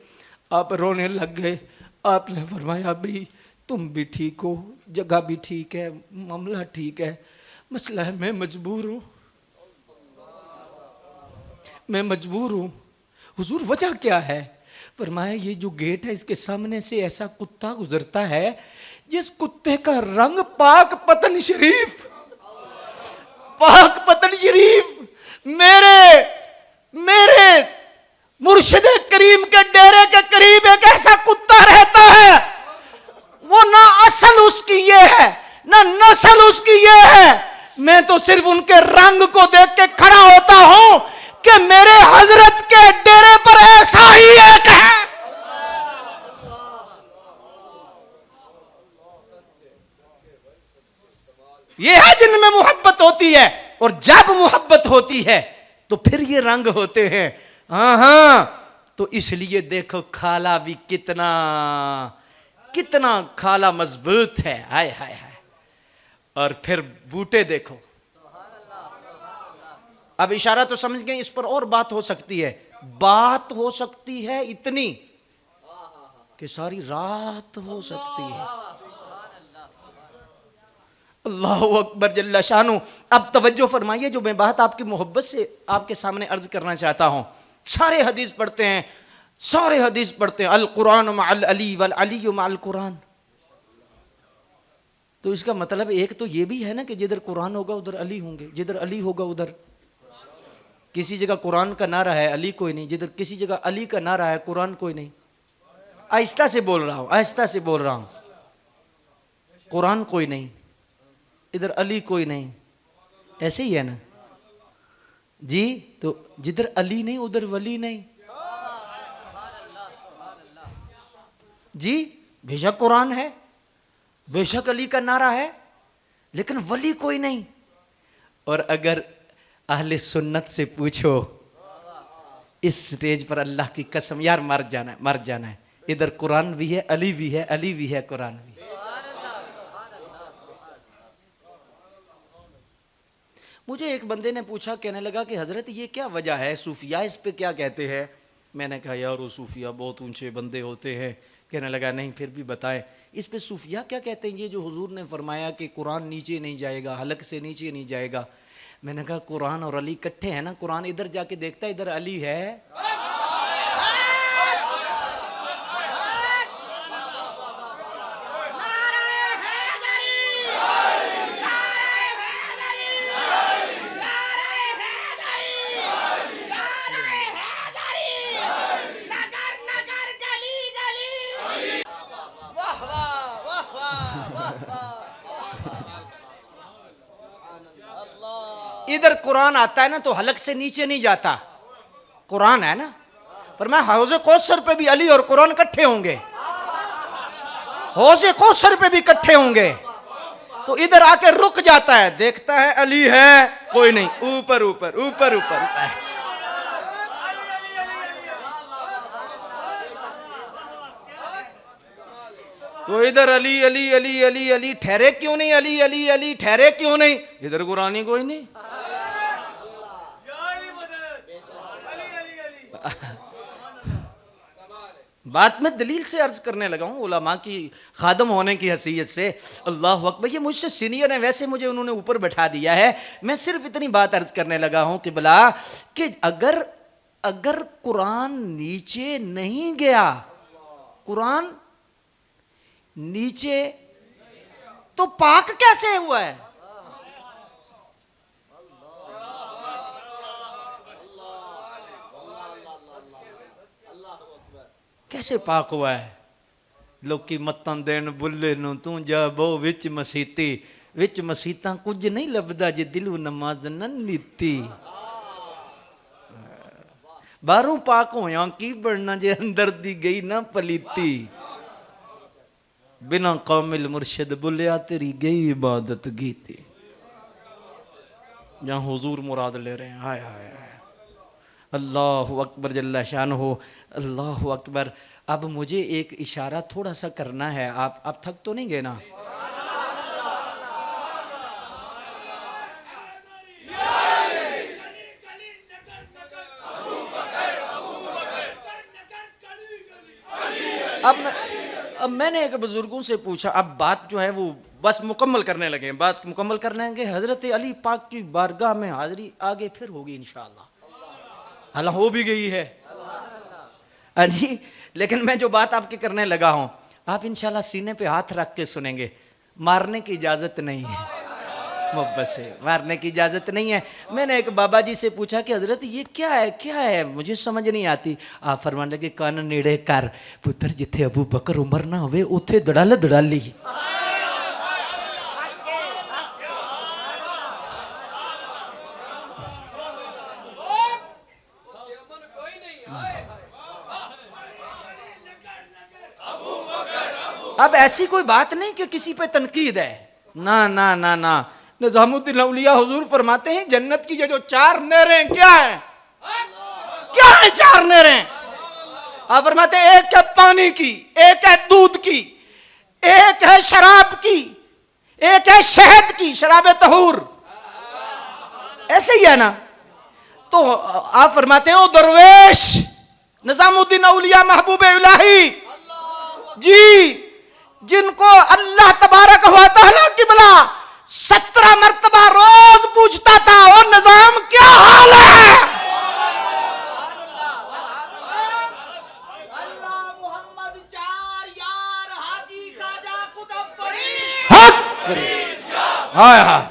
आप रोने लग गए। आपने फरमाया, भाई तुम भी ठीक हो, जगह भी ठीक है, मामला ठीक है, मसला है मैं मजबूर हूं, मैं मजबूर हूं। हुजूर वजह क्या है? फरमाया, ये जो गेट है इसके सामने से ऐसा कुत्ता गुजरता है जिस कुत्ते का रंग पाक पतन शरीफ, पाक पतन शरीफ मेरे मुर्शिद करीम के डेरे के करीब एक ऐसा कुत्ता रहता है, वो ना असल उसकी ये है ना नस्ल उसकी ये है। मैं तो सिर्फ उनके रंग को देख के खड़ा होता हूं कि मेरे हजरत के डेरे पर ऐसा ही एक है। ये है जिनमें मोहब्बत होती है, और जब मोहब्बत होती है तो फिर ये रंग होते हैं। हाँ, तो इसलिए देखो खाला भी कितना खाला मजबूत है, हाय हाय हाय। और फिर बूटे देखो। अब इशारा तो समझ गए, इस पर और बात हो सकती है, बात हो सकती है इतनी कि सारी रात हो सकती है। अल्लाहु अकबर जल्ला शानु। अब तवज्जो फरमाइए, जो मैं बात आपकी मोहब्बत से आपके सामने अर्ज करना चाहता हूं। सारे हदीस पढ़ते हैं, सारे हदीस पढ़ते हैं, अल कुरान मअल अली वल अली मअल कुरान। तो इसका मतलब एक तो ये भी है ना कि जिधर कुरान होगा उधर अली होंगे, जिधर अली होगा उधर, किसी जगह कुरान का नारा है अली कोई नहीं, जिधर किसी जगह अली का नारा है कुरान कोई नहीं। आहिस्ता से बोल रहा हूं, आहिस्ता से बोल रहा हूं। कुरान कोई नहीं, इधर अली कोई नहीं, ऐसे ही है ना जी। तो जिधर अली नहीं उधर वली नहीं जी। बेशक कुरान है, बेशक अली का नारा है, लेकिन वली कोई नहीं। और अगर अहले सुन्नत से पूछो इस स्टेज पर, अल्लाह की कसम यार मर जाना है, मर जाना है। इधर कुरान भी है, अली भी है, अली भी है, कुरान भी है। मुझे एक बंदे ने पूछा, कहने लगा कि हजरत ये क्या वजह है, सूफिया इस पे क्या कहते हैं? मैंने कहा यार वो सूफिया बहुत ऊंचे बंदे होते हैं। कहने लगा नहीं फिर भी बताएं इस पे सूफिया क्या कहते हैं, ये जो हुजूर ने फरमाया कि कुरान नीचे नहीं जाएगा, हलक से नीचे नहीं जाएगा। मैंने कहा कुरान और अली इकट्ठे हैं ना, कुरान इधर जाके देखता है इधर अली है। इधर कुरान आता है ना तो हलक से नीचे नहीं जाता, कुरान है ना। पर मैं हौज़े कौसर पे भी अली और कुरान इकट्ठे होंगे, हौज़े कौसर पे भी इकट्ठे होंगे, तो इधर आके रुक जाता है, देखता है अली है कोई नहीं, ऊपर ऊपर ऊपर ऊपर। तो इधर अली अली अली अली अली ठहरे क्यों नहीं, अली अली अली ठहरे क्यों नहीं, इधर कुरान ही कोई नहीं। बात में दलील से अर्ज करने लगा हूं, उलमा की खादम होने की हैसियत से। अल्लाह अकबर, ये मुझसे सीनियर है, वैसे मुझे उन्होंने ऊपर बैठा दिया है, मैं सिर्फ इतनी बात अर्ज करने लगा हूं कि भला कि अगर कुरान नीचे नहीं गया, कुरान नीचे तो पाक कैसे हुआ है? कैसे पाक हुआ है? लोकी मत्तां देन बुल्ले नूं तू जा बहु विच मसीती, विच मसीतां कुछ नहीं लभदा जे दिलू नमाज न नीती। बाहरों पाक होया की बनना जे अंदर दी गई ना पलीती, बिना कामिल मुर्शिद बुलिया तेरी गई इबादत गीती। जहां हुजूर मुराद ले रहे हैं, हाय हाय अल्लाह अकबर जल्ला शान हो, अल्लाह अकबर। अब मुझे एक इशारा थोड़ा सा करना है, आप थक तो नहीं गए ना? अब मैंने एक बुजुर्गों से पूछा, अब बात जो है वो बस मुकम्मल करने लगे, बात मुकम्मल करने लगे, हजरत अली पाक की बारगाह में हाजिरी आगे फिर होगी इंशाअल्लाह, हालांकि हो भी गई है। हाँ जी, लेकिन मैं जो बात आपके करने लगा हूं, आप इंशाल्लाह सीने पे हाथ रख के सुनेंगे। मारने की इजाजत नहीं है, मोहब्बत से मारने की इजाजत नहीं है। मैंने एक बाबा जी से पूछा कि हजरत ये क्या है, क्या है, मुझे समझ नहीं आती। आप फरमान लगे, कान नेड़े कर पुत्र, जिथे अबू बकर उमर ना होवे उथे दड़ाल दड़ाली। अब ऐसी कोई बात नहीं कि किसी पे तनकीद है, ना ना ना ना। निजामुद्दीन औलिया हुजूर फरमाते हैं जन्नत की ये जो चार नहरें क्या है, क्या है चार नहरें? आप फरमाते हैं एक है पानी की, एक है दूध की, एक है शराब की, एक है शहद की, शराब तहूर, ऐसे ही है ना। तो आप फरमाते हैं ओ दरवेश निजामुद्दीन औलिया महबूब इलाही जी, जिनको अल्लाह तबारक व तआला की बला 17 मरतबा रोज पूछता था, और निजाम क्या हाल है? अल्लाह मोहम्मद चार यार हाजी खाजा कुतुब फरीद, हाय हाय।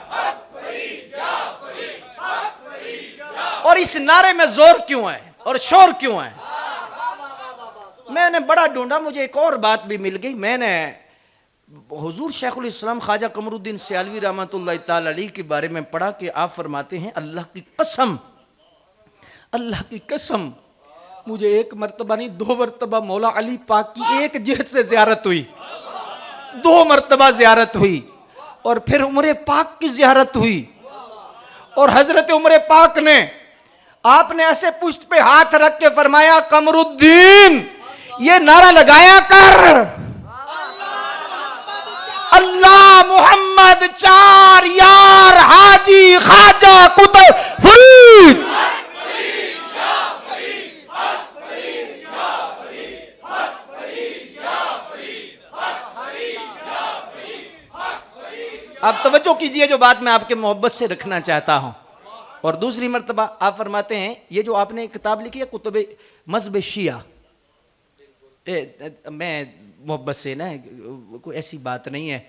और इस नारे में जोर क्यों है और शोर क्यों है? मैंने बड़ा ढूंढा, मुझे एक और बात भी मिल गई। मैंने हुजूर शेखुल इस्लाम ख्वाजा कमरुद्दीन सियालवी रहमतुल्लाह ताला अलैह के बारे में पढ़ा कि आप फरमाते हैं, अल्लाह की कसम, अल्लाह की कसम, मुझे एक मरतबा नहीं 2 मरतबा मौला अली पाक की एक जिहद से जियारत हुई, 2 मरतबा जियारत हुई, और फिर उमरे पाक की जियारत हुई। और हजरत उमरे पाक ने, आपने ऐसे पुष्ट पे हाथ रख के फरमाया, कमरुद्दीन ये नारा लगाया कर, अल्लाह मोहम्मद चार यार हाजी खाजा कुतुब फरीद। अब तवज्जो कीजिए जो बात मैं आपके मोहब्बत से रखना चाहता हूं। और दूसरी मर्तबा आप फरमाते हैं, ये जो आपने किताब लिखी है कुतुब मज़हब शिया, मैं मोहब्बत से ना, कोई ऐसी बात नहीं है,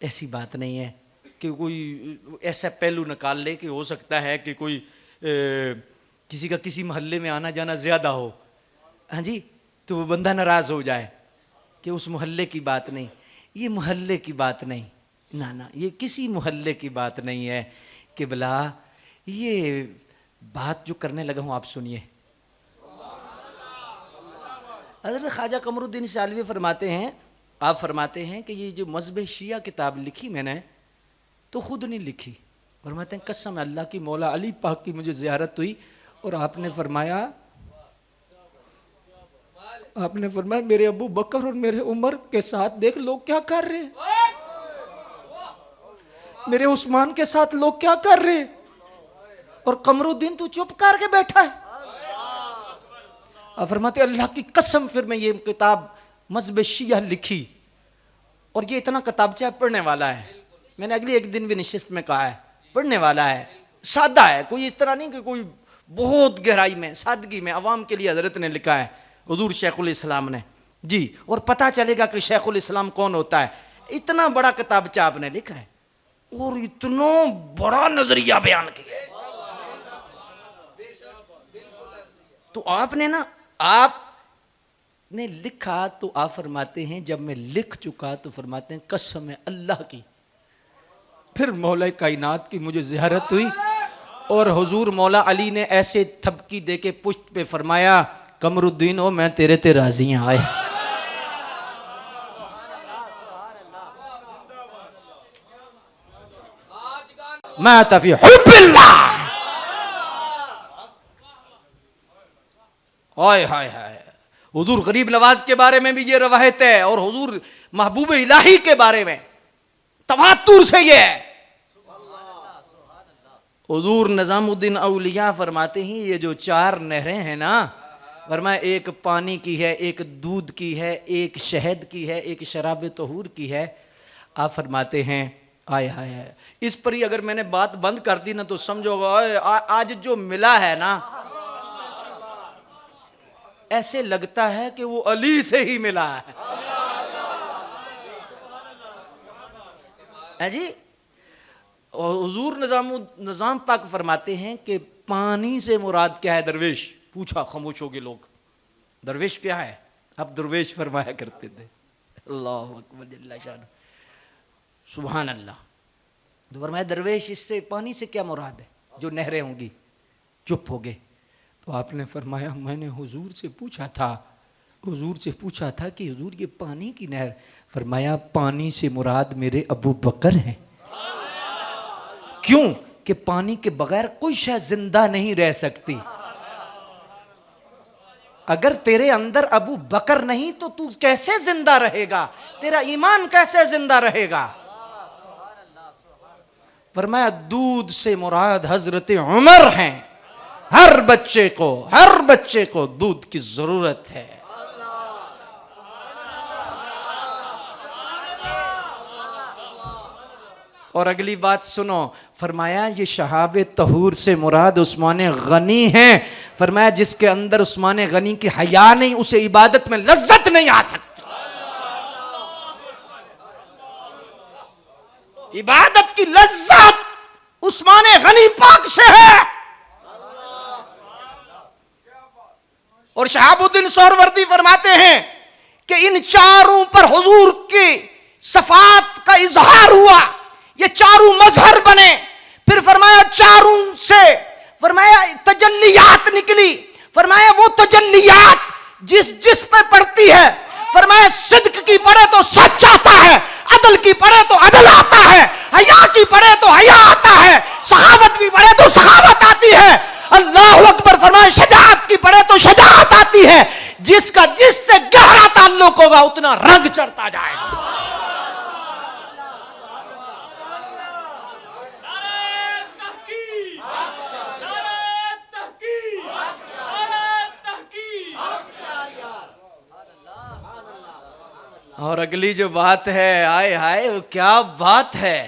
ऐसी बात नहीं है कि कोई ऐसा पहलू निकाल ले कि हो सकता है कि कोई किसी का किसी मोहल्ले में आना जाना ज़्यादा हो, हाँ जी, तो वो बंदा नाराज़ हो जाए कि उस मोहल्ले की बात नहीं, ये मोहल्ले की बात नहीं, ना ना, ये किसी मोहल्ले की बात नहीं है कि भला ये बात जो करने लगा हूं आप सुनिए। हज़रत ख्वाजा कमरुद्दीन सालवी फरमाते हैं, आप फरमाते हैं कि ये जो मज़हब शिया किताब लिखी मैंने तो खुद नहीं लिखी। फरमाते हैं कसम अल्लाह की मौला अली पाक की मुझे ज़ियारत हुई और आपने फरमाया मेरे अबू बकर और मेरे उमर के साथ देख लोग क्या कर रहे हैं, मेरे उस्मान के साथ लोग क्या कर रहे हैं, और कमरुद्दीन तू चुप करके बैठा है। और फरमाते अल्लाह की कसम फिर मैं ये किताब मज़हब शिया लिखी और ये इतना किताबचा पढ़ने वाला है। मैंने अगले एक दिन भी निशिस्त में कहा है पढ़ने वाला है, सादा है, कोई इस तरह नहीं कि कोई बहुत गहराई में, सादगी में अवाम के लिए हजरत ने लिखा है, हुजूर शेखुल इस्लाम ने जी। और पता चलेगा कि शेखुल इस्लाम कौन होता है। इतना बड़ा किताबचा आपने लिखा है और इतना बड़ा नजरिया बयान किया है। तो आपने ना आपने लिखा तो आप फरमाते हैं जब मैं लिख चुका तो फरमाते हैं कसम है अल्लाह की फिर मौला कायनात की मुझे ज़ियारत हुई और हुजूर मौला अली ने ऐसे थपकी दे के पुश्त पे फरमाया कमरुद्दीन ओ मैं तेरे ते राजी हूं आए। मैं तफी हुब्बिल्लाह हाय हाय हाय। हुजूर गरीब नवाज के बारे में भी ये रवायत है और हुजूर महबूब इलाही के बारे में तवातुर से ये है। हुजूर निजामुद्दीन औलिया फरमाते हैं ये जो चार नहरें हैं ना, फरमाया एक पानी की है, एक दूध की है, एक शहद की है, एक शराब तहूर की है। आप फरमाते हैं आय हाय हाय। इस पर ही अगर मैंने बात बंद कर दी ना तो समझोगे आज जो मिला है ना ऐसे लगता है कि वो अली से ही मिला है जी। और हुजूर निजाम पाक फरमाते हैं कि पानी से मुराद क्या है दरवेश, पूछा खामोश हो गए लोग दरवेश क्या है, अब दरवेश फरमाया करते थे अल्लाह अकबर जल्ला शान सुभान अल्लाह। तो फरमाया दरवेश इससे पानी से क्या मुराद है, जो नहरें होंगी। चुप हो गए तो आपने फरमाया मैंने हुजूर से पूछा था कि हुजूर ये पानी की नहर, फरमाया पानी से मुराद मेरे अबू बकर हैं। क्यों कि पानी के बगैर कोई शय जिंदा नहीं रह सकती। अगर तेरे अंदर अबू बकर नहीं तो तू कैसे जिंदा रहेगा, तेरा ईमान कैसे जिंदा रहेगा। फरमाया दूध से मुराद हजरत उमर हैं। हर बच्चे को दूध की जरूरत है। और अगली बात सुनो, फरमाया ये शहाब तहूर से मुराद उस्मान गनी हैं। फरमाया जिसके अंदर उस्मान गनी की हया नहीं उसे इबादत में लज्जत नहीं आ सकती। इबादत की लज्जत उस्मान गनी पाक से है। और शहाबुद्दीन सोहरवर्दी फरमाते हैं कि इन चारों पर हुजूर की सफात का इजहार हुआ, ये चारों मजहर बने। फिर फरमाया चारों से फरमाया तजल्लियात निकली। फरमाया वो तजल्लियात जिस पर पड़ती है, फरमाया सिद्क की पड़े तो सच आता है, अदल की पड़े तो अदल आता है, हया की पड़े तो हया आता है, सखावत की पड़े तो सखावत आती है, अल्लाह अकबर। फरमाया शजाअत की पड़े तो शजाअत आती है। जिसका जिससे गहरा ताल्लुक होगा उतना रंग चढ़ता जाएगा। और अगली जो बात है आए हाय वो क्या बात है,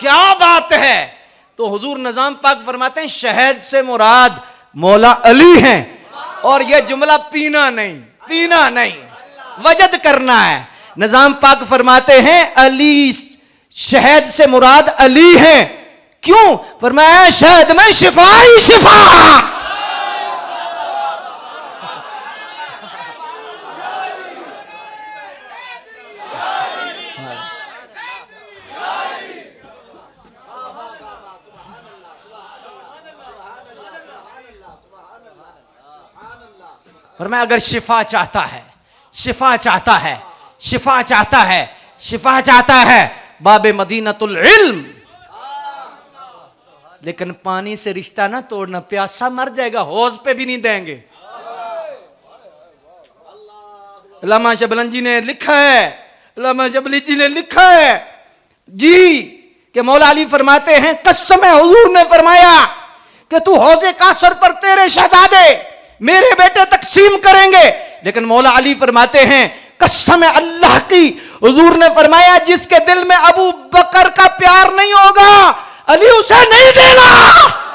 क्या बात है। तो हुजूर निजाम पाक फरमाते हैं शहद से मुराद मौला अली हैं। और यह जुमला पीना नहीं वजद करना है। निजाम पाक फरमाते हैं अली शहद से मुराद अली हैं। क्यों? फरमाया शहद में शिफा ही शिफा। फरमाया अगर शिफा चाहता है, शिफा चाहता है, शिफा चाहता है, शिफा चाहता है, बाबे मदीनतुल इल्म। लेकिन पानी से रिश्ता ना तोड़ना, प्यासा मर जाएगा, हौज पे भी नहीं देंगे। अल्लामा शबली जी ने लिखा है, अल्लामा शबली जी ने लिखा है जी कि मौला अली फरमाते हैं कसम है हुजूर ने फरमाया कि तू हौजे कासर पर तेरे शहजादे मेरे बेटे तकसीम करेंगे। लेकिन मौला अली फरमाते हैं कसम है अल्लाह की, हुजूर ने फरमाया जिसके दिल में अबू बकर का प्यार नहीं होगा अली उसे नहीं देगा।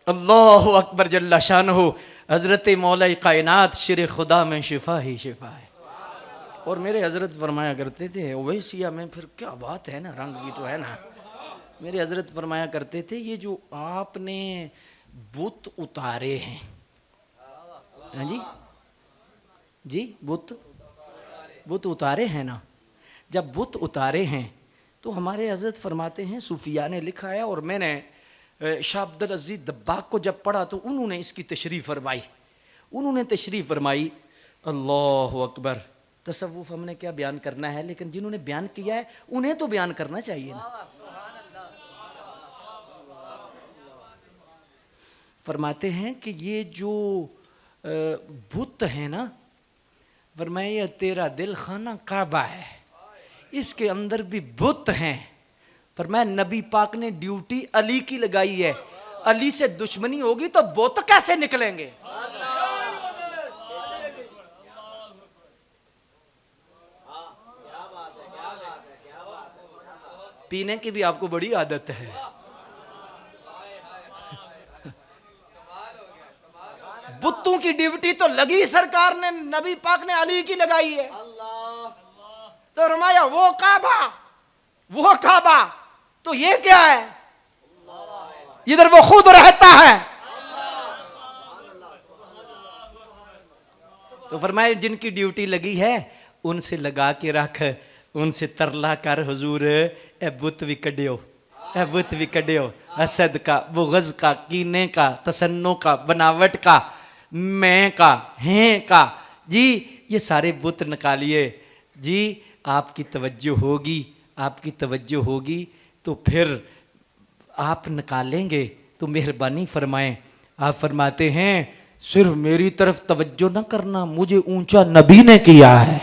अल्लाहु अकबर जल्ला शानहू। हजरत मौला कायनात शेर खुदा में शिफा ही शिफा है। और मेरे हजरत फरमाया करते थे ओवैसिया में, फिर क्या बात है ना, रंग भी तो है ना। मेरे हजरत फरमाया करते थे ये जो आपने बुत उतारे हैं, हाँ जी जी, बुत उतारे हैं ना, जब बुत उतारे हैं तो हमारे हजरत फरमाते हैं सूफिया ने लिखा है, और मैंने शाह अब्दुल अजीज दब्बाक को जब पढ़ा तो उन्होंने इसकी तशरीह फरमाई, उन्होंने तशरीह फरमाई। अल्लाह अकबर। तसव्वुफ हमने क्या बयान करना है, लेकिन जिन्होंने बयान किया है उन्हें तो बयान करना चाहिए ना। फरमाते हैं कि ये जो बुत है ना, फरमाया तेरा दिल खाना काबा है, इसके अंदर भी बुत हैं। फरमाया नबी पाक ने ड्यूटी अली की लगाई है, अली से दुश्मनी होगी तो बुत कैसे निकलेंगे। पीने की भी आपको बड़ी आदत है। बुतों की ड्यूटी तो लगी सरकार ने, नबी पाक ने अली की लगाई है। तो फरमाया वो काबा तो ये क्या है, इधर वो खुद रहता है। तो फरमाया जिनकी ड्यूटी लगी है उनसे लगा के रख, उनसे तरला कर हुजूर ए बुत भी कड्यो, ए बुत भी कड्यो, हसद का, बुग़्ज़ का, कीने का, तसन्नो का, बनावट का, मैं का, हैं का, जी ये सारे बुत निकालिए जी। आपकी तवज्जो होगी, आपकी तवज्जो होगी तो फिर आप निकालेंगे तो मेहरबानी फरमाएं। आप फरमाते हैं सिर्फ मेरी तरफ तवज्जो न करना, मुझे ऊंचा नबी ने किया है।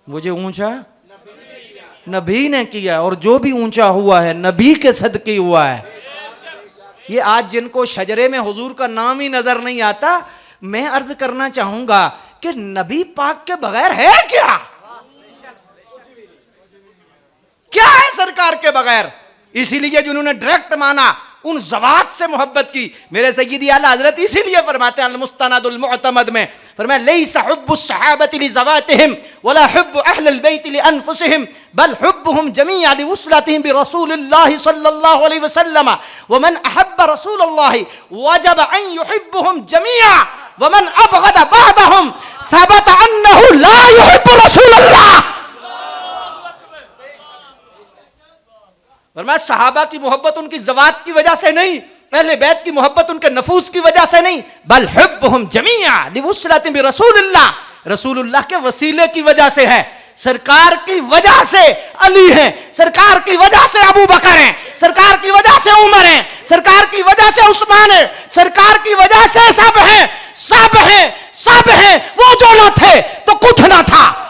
मुझे ऊंचा नबी ने किया, और जो भी ऊंचा हुआ है नबी के सदके हुआ है। ये आज जिनको शजरे में हुजूर का नाम ही नजर नहीं आता, मैं अर्ज करना चाहूंगा कि नबी पाक के बगैर है क्या, क्या है सरकार के बगैर। इसीलिए जिन्होंने डायरेक्ट माना उन ज़वात से मोहब्बत की, मेरे सय्यदी आला हजरत इसीलिए फरमाते हैं मुस्तनदुल मुअतमद में, फरमाया लैसा हुब्बुस सहाबति लिज़वातिहिम वला हुब्बु अहलिल बैति लिअनफुसिहिम बल हुब्बुहुम जमीअन लिवसलतिहिम बिरसूलिल्लाहि सल्लल्लाहु अलैहि वसल्लम वमन अहब्ब रसूलल्लाहि वजब अन युहिब्बुहुम जमीअन वमन अबगद बअदहुम सबत अन्नहु ला युहिब्बु रसूलल्लाह। फरमाया सहाबा की मोहब्बत उनकी ज़वात की वजह से नहीं, अहले बैत की मोहब्बत उनके नफूस की वजह से नहीं, बल हुब्बुहुम जमीअन लिवसलतिहिम बिरसूलिल्लाह, रसूलुल्लाह के वसीले की वजह से है। सरकार की वजह से अली है, सरकार की वजह से अबू बकर है, सरकार की वजह से उमर है, सरकार की वजह से उस्मान है, सरकार की वजह से सब है, सब है, सब है। वो जो न थे तो कुछ ना था,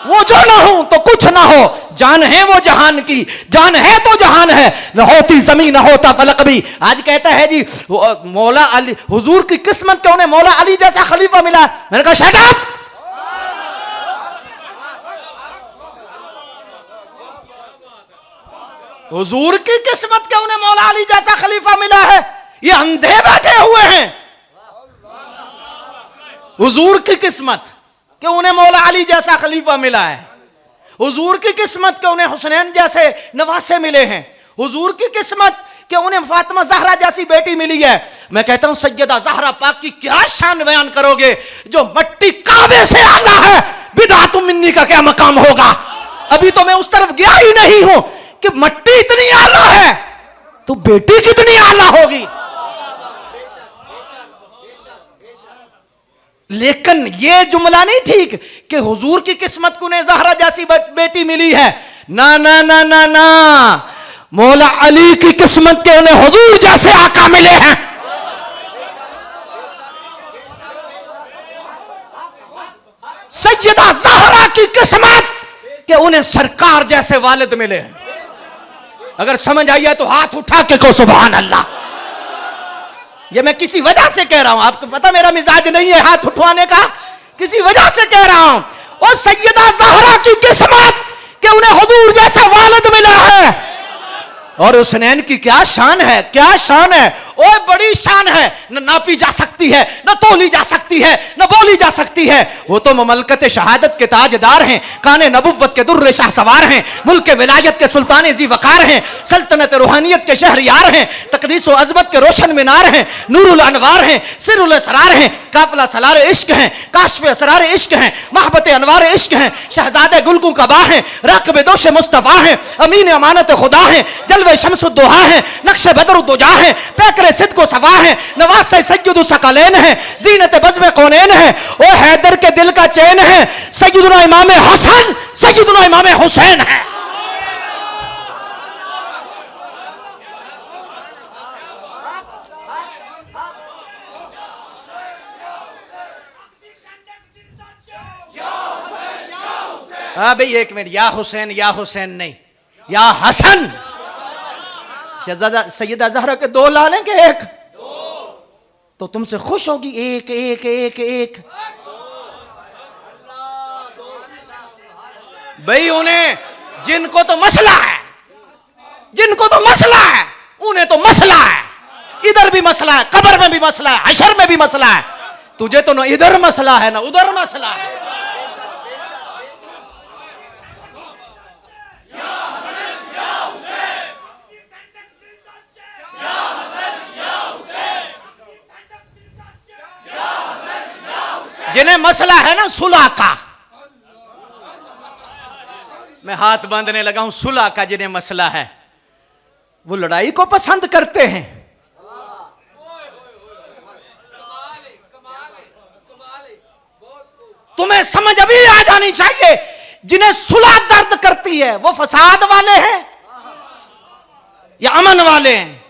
वो जो ना हो तो कुछ ना हो। जान है वो जहान की, जान है तो जहान है, न होती जमीन न होता फलक भी। आज कहता है जी मौला अली, हुजूर की किस्मत क्यों उन्हें मौला अली जैसा खलीफा मिला। मैंने कहा शट अप। हुजूर की किस्मत क्यों उन्हें मौला अली जैसा खलीफा मिला है, ये अंधे बैठे हुए हैं। हुजूर की किस्मत कि उन्हें मौला अली जैसा खलीफा मिला है, हुजूर की किस्मत कि उन्हें हुसैन जैसे नवासे मिले हैं, हुजूर की किस्मत कि उन्हें फातिमा ज़हरा जैसी बेटी मिली है, मैं कहता हूं सैयदा ज़हरा पाक की क्या शान बयान करोगे, जो मट्टी काबे से आला है, बिदअतु मिन्नी का क्या मकाम होगा। अभी तो मैं उस तरफ गया ही नहीं हूं कि मट्टी इतनी आला है तो बेटी कितनी आला होगी। लेकिन ये जुमला नहीं ठीक कि हुजूर की किस्मत को उन्हें ज़हरा जैसी बेटी मिली है। ना ना ना ना ना, मौला अली की किस्मत के उन्हें हुजूर जैसे आका मिले हैं। सैयदा ज़हरा की किस्मत के उन्हें सरकार जैसे वालिद मिले हैं। अगर समझ आई है तो हाथ उठा के कहो सुभान अल्लाह। ये मैं किसी वजह से कह रहा हूं, आपको पता मेरा मिजाज नहीं है हाथ उठवाने का, किसी वजह से कह रहा हूं। और सैयदा ज़हरा की किस्मत कि उन्हें हुजूर जैसा वालिद मिला है। और हुसैन की क्या शान है, क्या शान है, ओए बड़ी शान है। न नापी जा सकती है, न तोली जा सकती है, न बोली जा सकती है। वो तो ममलकत शहादत के ताजदार हैं, काने नबुव्वत के दुर्रे शाह सवार हैं, मुल्क विलायत के सुल्तान जी वकार हैं, सल्तनत रूहानियत के शहरियार हैं, तकदीस व अजमत के रोशन मीनार हैं, नूरुल अनवार हैं, सिरुल असरार हैं, काफिला सलार इश्क हैं, काशफ असरार इश्क हैं, महबत अनवार इश्क हैं, शहजादे गुलगू कबा हैं, राकब दोष मुस्तफा हैं, अमीन अमानत खुदा हैं, जलवे शम्सुद्दोहा हैं, नक्शे बदरुद्दुजा हैं, पैकरे सिद्को सवा हैं, नवाज से सैयदु सकलैन हैं, जीनत बज़्म कौनैन हैं। ओ हैदर के दिल का चैन है सैयदुना इमाम हसन, सैयदुना इमाम हुसैन है। हाँ भाई एक मिनट, या हुसैन नहीं, या हसन। शहजादा सैयदा ज़हरा के दो लाल हैं कि एक? तो तुमसे खुश होगी एक एक एक एक। भाई उन्हें जिनको तो मसला है, जिनको तो मसला है, उन्हें तो मसला है। इधर भी मसला है, कब्र में भी मसला है, हशर में भी मसला है। तुझे तो ना इधर मसला है ना उधर मसला है। जिन्हें मसला है ना सुलह का, मैं हाथ बांधने लगा हूं, सुलह का जिन्हें मसला है वो लड़ाई को पसंद करते हैं। तुम्हें समझ अभी आ जानी चाहिए, जिन्हें सुलह दर्द करती है वो फसाद वाले हैं या अमन वाले हैं।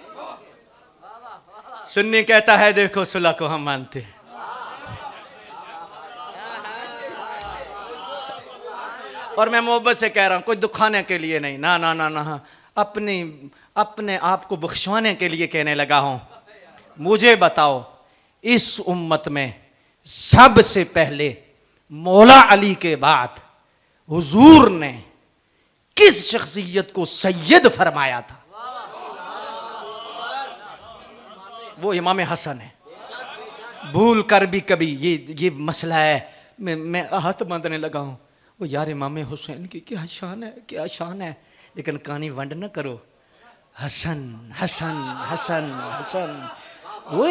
सुन्नी कहता है देखो सुलह को हम मानते हैं, और मैं मोहब्बत से कह रहा हूं, कोई दुखाने के लिए नहीं, ना ना ना ना, अपने आप को बख्शवाने के लिए कहने लगा हूं। मुझे बताओ इस उम्मत में सबसे पहले मौला अली के बाद हुजूर ने किस शख्सियत को सैयद फरमाया था? वो इमाम हसन है। भूल कर भी कभी ये मसला है, मैं हाथ बांधने लगा हूं। वो यार इमाम हुसैन की क्या शान है, क्या शान है, लेकिन कहानी वंड न करो। हसन हसन हसन हसन। वो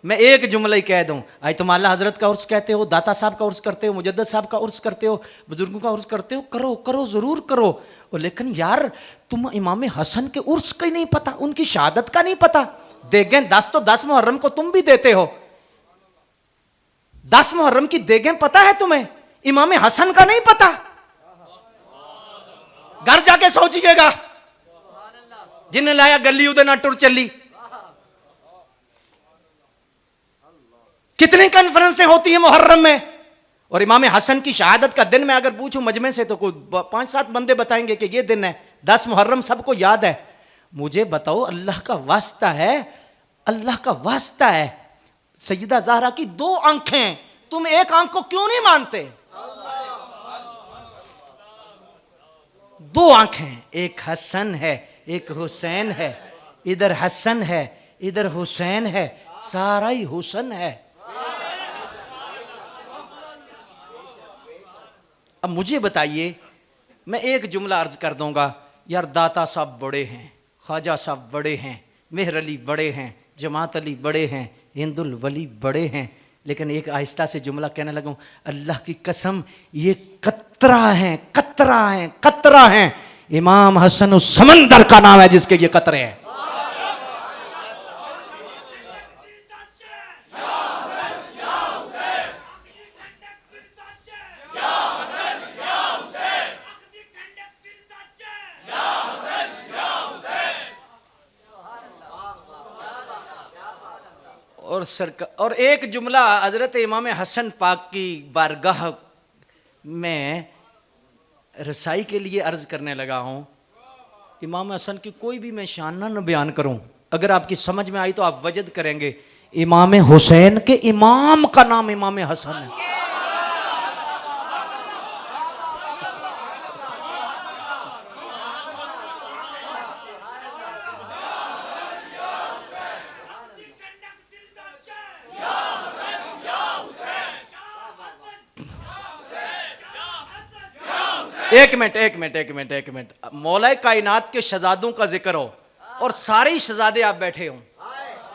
मैं एक जुमला ही कह दूं, आज तुम आला हजरत का उर्स कहते हो, दाता साहब का उर्स करते हो, मुजद्दद साहब का उर्स करते हो, बुजुर्गों का उर्स करते हो, करो करो जरूर करो। लेकिन यार तुम इमाम हसन के उर्स का ही नहीं पता, उनकी शहादत का नहीं पता। देगें 10 तो 10 मुहर्रम को तुम भी देते हो, 10 मुहर्रम की देगें पता है तुम्हें, इमाम हसन का नहीं पता। घर जाके सोचिएगा, जिन्हें लाया गली उधर ना टुर चली। कितनी कॉन्फ्रेंसें होती है मुहर्रम में, और इमाम हसन की शहादत का दिन मैं अगर पूछूं मजमे से तो कोई 5-7 बंदे बताएंगे कि ये दिन है 10 मुहर्रम, सबको याद है। मुझे बताओ, अल्लाह का वास्ता है, अल्लाह का वास्ता है, सैयदा ज़हरा की 2 आंखें, तुम एक आंख को क्यों नहीं मानते? 2 आंखें, एक हसन है एक हुसैन है। इधर हसन है इधर हुसैन है, सारा ही हुसन है। अब मुझे बताइए, मैं एक जुमला अर्ज कर दूंगा, यार दाता साहब बड़े हैं, ख्वाजा साहब बड़े हैं, मेहर अली बड़े हैं, जमात अली बड़े हैं, हिंदुल वली बड़े हैं, लेकिन एक आहिस्ता से जुमला कहने लगा हूं, अल्लाह की कसम ये कतरा है, कतरा है, कतरा है। इमाम हसन उस समंदर का नाम है जिसके ये कतरे हैं। और एक जुमला हजरत इमाम हसन पाक की बारगाह में रसाई के लिए अर्ज करने लगा हूं। इमाम हसन की कोई भी मैं शान न बयान करूं, अगर आपकी समझ में आई तो आप वजद करेंगे। इमाम हुसैन के इमाम का नाम इमाम हसन है। एक मिनट मौला कायनात के शहजादों का जिक्र हो और सारे शहजादे आप बैठे हो,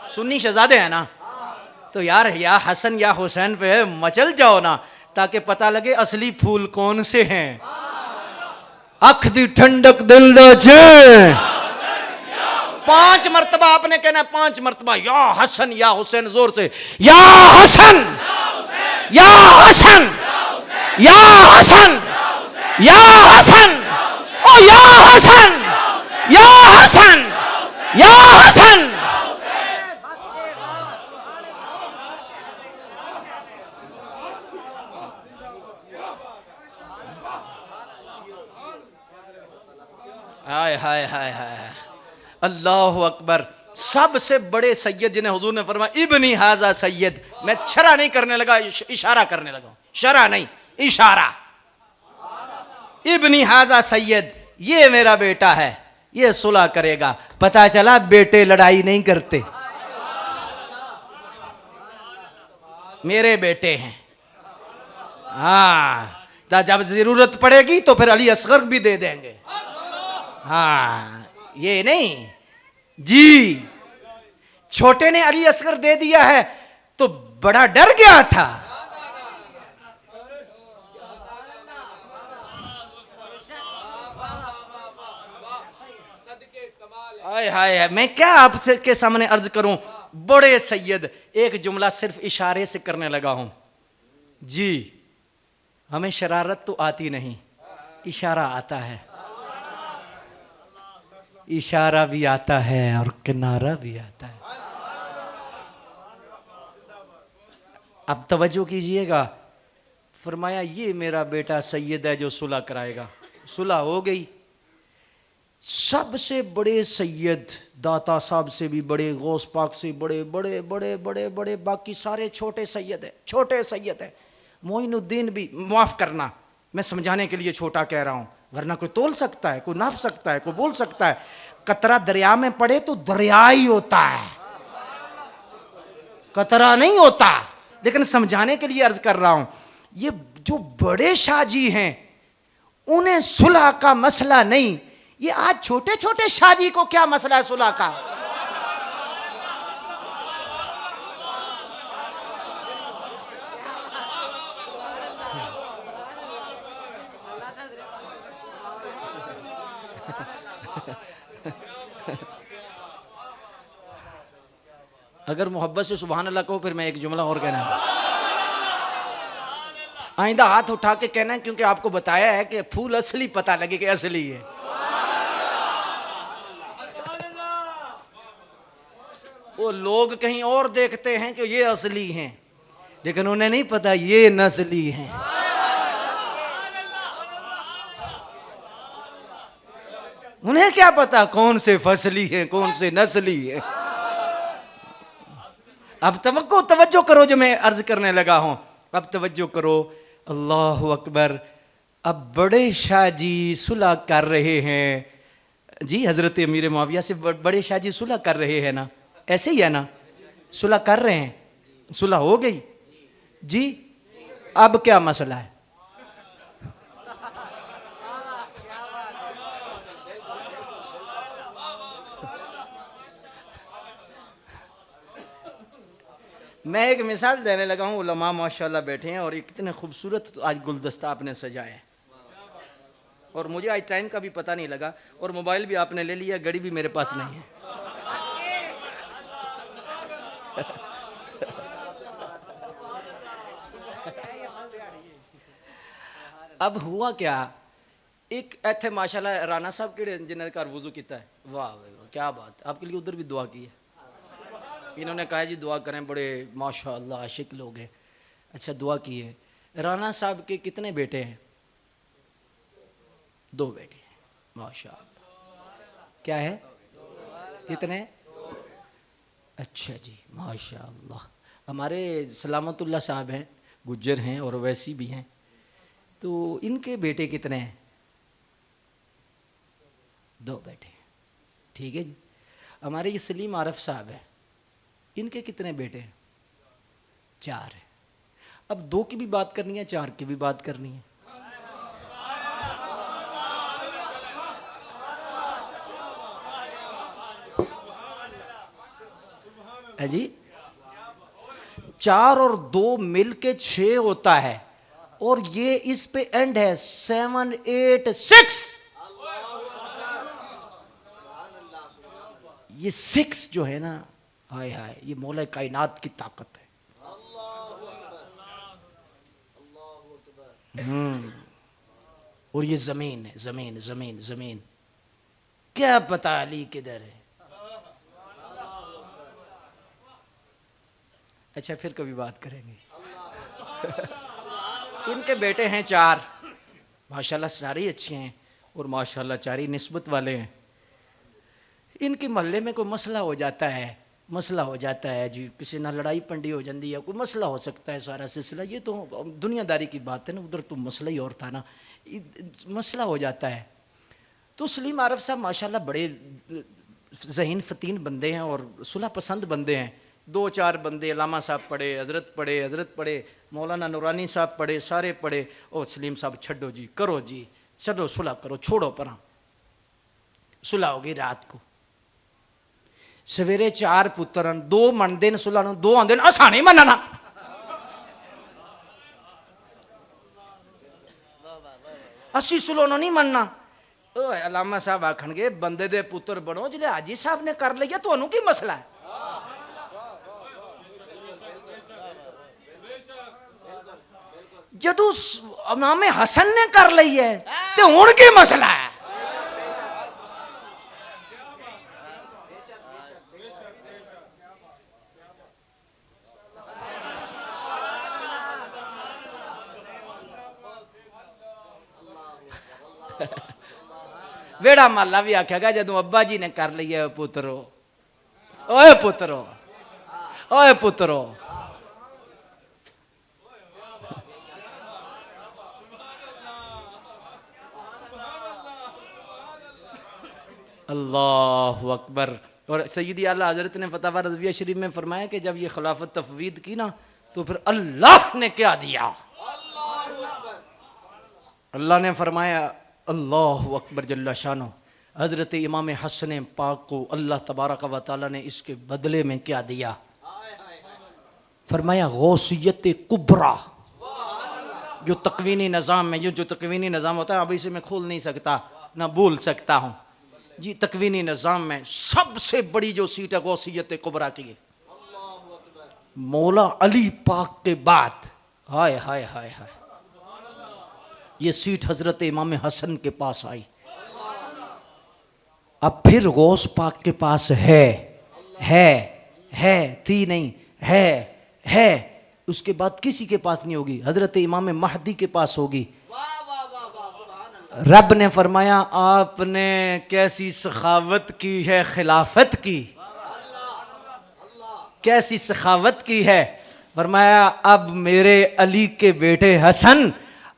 सुन्नी शहजादे हैं ना, तो यार या हसन या हुसैन पे मचल जाओ ना, ताकि पता लगे असली फूल कौन से हैं। अख दी ठंडक दिल दा जे 5 मरतबा आपने कहना, 5 मरतबा या हसन या हुसैन, जोर से या हसन या हसन या हसन या हसन, ओ या हसन या हसन या हसन। हाय हाय हाय हाय, अल्लाह अकबर। सबसे बड़े सैयद जिन्हें हुजूर ने फरमाया इब्नी हाजा सैयद, मैं शरा नहीं करने लगा, इशारा करने लगा, शरा नहीं इशारा। इब्नी हाजा सैयद, ये मेरा बेटा है, ये सुलह करेगा। पता चला बेटे लड़ाई नहीं करते, मेरे बेटे हैं। हाँ, जब जरूरत पड़ेगी तो फिर अली असगर भी दे देंगे। हाँ, ये नहीं जी, छोटे ने अली असगर दे दिया है तो बड़ा डर गया था। हाय हाय, मैं क्या आपसे के सामने अर्ज करूं, बड़े सैयद। एक जुमला सिर्फ इशारे से करने लगा हूं जी। हमें शरारत तो आती नहीं, इशारा आता है, इशारा भी आता है और किनारा भी आता है। अब तवज्जो कीजिएगा, फरमाया ये मेरा बेटा सैयद है जो सुलह कराएगा। सुलह हो गई। सबसे बड़े सैयद, दाता साहब से भी बड़े, गौस पाक से बड़े बड़े बड़े बड़े बड़े, बाकी सारे छोटे सैयद है, छोटे सैयद है। मोइनुद्दीन भी, माफ करना मैं समझाने के लिए छोटा कह रहा हूं, वरना कोई तोल सकता है, कोई नाप सकता है, कोई बोल सकता है। कतरा दरिया में पड़े तो दरिया ही होता है, कतरा नहीं होता। लेकिन समझाने के लिए अर्ज कर रहा हूं, ये जो बड़े शाहजी हैं उन्हें सुलह का मसला नहीं, ये आज छोटे छोटे शाहजी को क्या मसला है सुलह का। अगर मोहब्बत से सुभान अल्लाह कहो, फिर मैं एक जुमला और कहना है। आइंदा हाथ उठा के कहना है, क्योंकि आपको बताया है कि फूल असली पता लगे कि असली है। वो लोग कहीं और देखते हैं कि ये असली हैं, लेकिन उन्हें नहीं पता ये नस्ली हैं। उन्हें क्या पता कौन से फसली हैं, कौन से नस्ली हैं। अब तवज्जो करो जो मैं अर्ज करने लगा हूं, अब तवज्जो करो। अल्लाह अकबर। अब बड़े शाह जी सुलह कर रहे हैं जी, हजरत अमीर मुआविया से बड़े शाह जी सुलह कर रहे हैं ना, ऐसे ही है ना, सुलह कर रहे हैं, सुलह हो गई जी। अब क्या मसला है? मैं एक मिसाल देने लगा हूँ, उलमा माशाल्लाह बैठे हैं और कितने खूबसूरत आज गुलदस्ता आपने सजाया है, और मुझे आज टाइम का भी पता नहीं लगा, और मोबाइल भी आपने ले लिया, घड़ी भी मेरे पास नहीं है। अब हुआ क्या, एक ऐथे माशाल्लाह राना साहब के जिन्होंने घर वुजू किया है, वाह वाह क्या बात, आपके लिए उधर भी दुआ की है। इन्होंने कहा जी दुआ करें, बड़े माशाल्लाह आशिक लोग हैं। अच्छा दुआ की है। राना साहब के कितने बेटे हैं? 2 बेटे हैं माशाल्लाह। क्या है? कितने? अच्छा जी माशाल्लाह। हमारे सलामतुल्लाह साहब हैं, गुज्जर हैं और वैसी भी हैं, तो इनके बेटे कितने हैं? 2 बेटे हैं, ठीक है जी। हमारे ये सलीम आरफ साहब हैं, इनके कितने बेटे हैं? 4 हैं। अब 2 की भी बात करनी है, 4 की भी बात करनी है। है जी, 4 और 2 मिलके 6 होता है, और ये इस पे एंड है 7 8 6। ये 6 जो है ना, हाय हाय, ये मौला कायनात की ताकत है। और ये जमीन है, जमीन जमीन जमीन, क्या पता अली किधर है। अच्छा फिर कभी बात करेंगे। इनके बेटे हैं 4 माशाल्लाह, सारी अच्छे हैं और माशाल्लाह 4 ही निस्बत वाले हैं। इनके मोहल्ले में कोई मसला हो जाता है, मसला हो जाता है जी, किसी ना लड़ाई पंडी हो जाती है, कोई मसला हो सकता है, सारा सिलसिला, ये तो दुनियादारी की बात है ना, उधर तो मसला ही और था ना, मसला हो जाता है। तो सलीम आरफ साहब माशाल्लाह बड़े ज़हीन फ़तीन बंदे हैं और सुलह पसंद बंदे हैं। 2-4 बंदे, अलामा साहब पढ़े, हज़रत पढ़े, मौलाना नूरानी साहब पढ़े, सारे पढ़े। ओ सलीम साहब छड्डो जी, करो जी, चलो सुलह करो, छोड़ो परा। सुलह होगी रात को, सवेरे 4 पुत्र, 2 मनते हैं सुलह, 2 आते हैं असा नहीं मनना। असी सुलह नहीं मनना। अलामा साहब आखणगे बंदे दे पुत्र बनो, जिले हाजी साहब ने कर लिया, तुहानू की मसला है? जदू इमाम हसन ने कर ली है तो हुण की मसला है? वेड़ा महला भी आखेगा जदू अब्बा जी ने कर लिया, पुत्रो ओए पुत्रो ओए पुत्रो। अल्लाहु अकबर। और सैयदी आला हजरत ने फतवा रज़विया शरीफ में फरमाया कि जब ये खिलाफत तफवीद की ना, तो फिर अल्लाह ने क्या दिया? अल्लाह ने फरमाया अल्लाहु अकबर जल्ला शानो, हजरत इमाम हसन पाक को अल्लाह तबारक व तआला ने इसके बदले में क्या दिया? फरमाया गौसियत कुबरा। जो तकवीनी निज़ाम में, जो तकवीनी निज़ाम होता है, अभी इसे मैं खोल नहीं सकता ना बोल सकता हूँ जी। तकवीनी निज़ाम में सबसे बड़ी जो सीट है गौसियत कुबरा की है, मौला अली पाक के बाद, हाय हाय हाय हाय, ये सीट हजरत इमाम हसन के पास आई। अब फिर गौस पाक के पास है, थी नहीं, है, उसके बाद किसी के पास नहीं होगी, हजरत इमाम महदी के पास होगी। रब ने फरमाया आपने कैसी सखावत की है, खिलाफत की कैसी सखावत की है। फरमाया अब मेरे अली के बेटे हसन,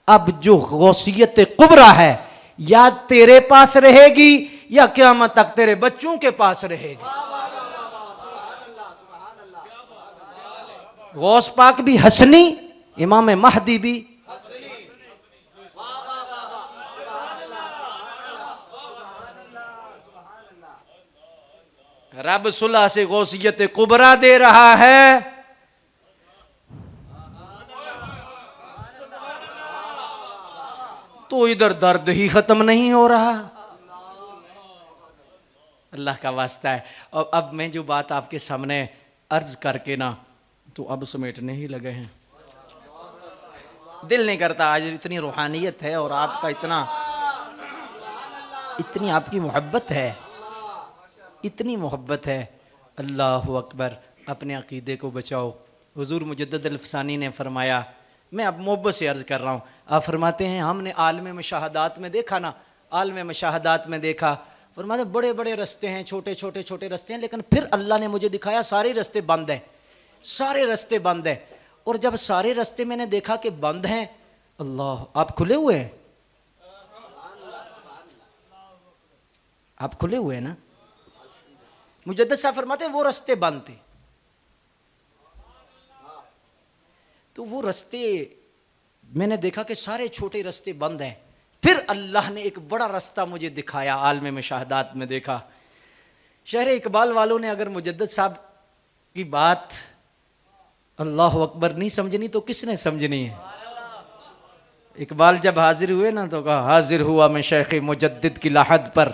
अब जो गौसियत कुबरा है या तेरे पास रहेगी या क़यामत तक तेरे बच्चों के पास रहेगी। गौस पाक भी हसनी, इमाम महदी भी। रब सुलह से गौसियत कुबरा दे रहा है, तो इधर दर्द ही खत्म नहीं हो रहा। अल्लाह का वास्ता है। और अब मैं जो बात आपके सामने अर्ज करके ना तो अब समेटने ही लगे हैं। दिल नहीं करता, आज इतनी रूहानियत है और आपका इतनी आपकी मोहब्बत है, इतनी मोहब्बत है। अल्लाह अकबर। अपने अकीदे को बचाओ। हुजूर मुजद्दद अल-अफ़सानी ने फरमाया, मैं अब मोहब्बत से अर्ज़ कर रहा हूँ, आप फरमाते हैं हमने आलम मुशाहदात में देखा ना, आलम मुशाहदात में देखा, फरमाते बड़े बड़े रास्ते हैं, छोटे छोटे छोटे रास्ते हैं, लेकिन फिर अल्लाह ने मुझे दिखाया सारे रास्ते बंद हैं, सारे रास्ते बंद हैं। और जब सारे रास्ते मैंने देखा कि बंद हैं, अल्लाह, आप खुले हुए हैं, आप खुले हुए हैं ना। मुजद्दिद साहब फरमाते हैं वो रास्ते बंद थे, तो वो रास्ते मैंने देखा कि सारे छोटे रास्ते बंद हैं। फिर अल्लाह ने एक बड़ा रास्ता मुझे दिखाया, आलम मुशाहदात में देखा। शहर इकबाल वालों ने अगर मुजद्दिद साहब की बात अल्लाह अकबर नहीं समझनी तो किसने समझनी है। इकबाल जब हाजिर हुए ना तो कहा, हाजिर हुआ मैं शेख मुजद्दिद की लाहद पर,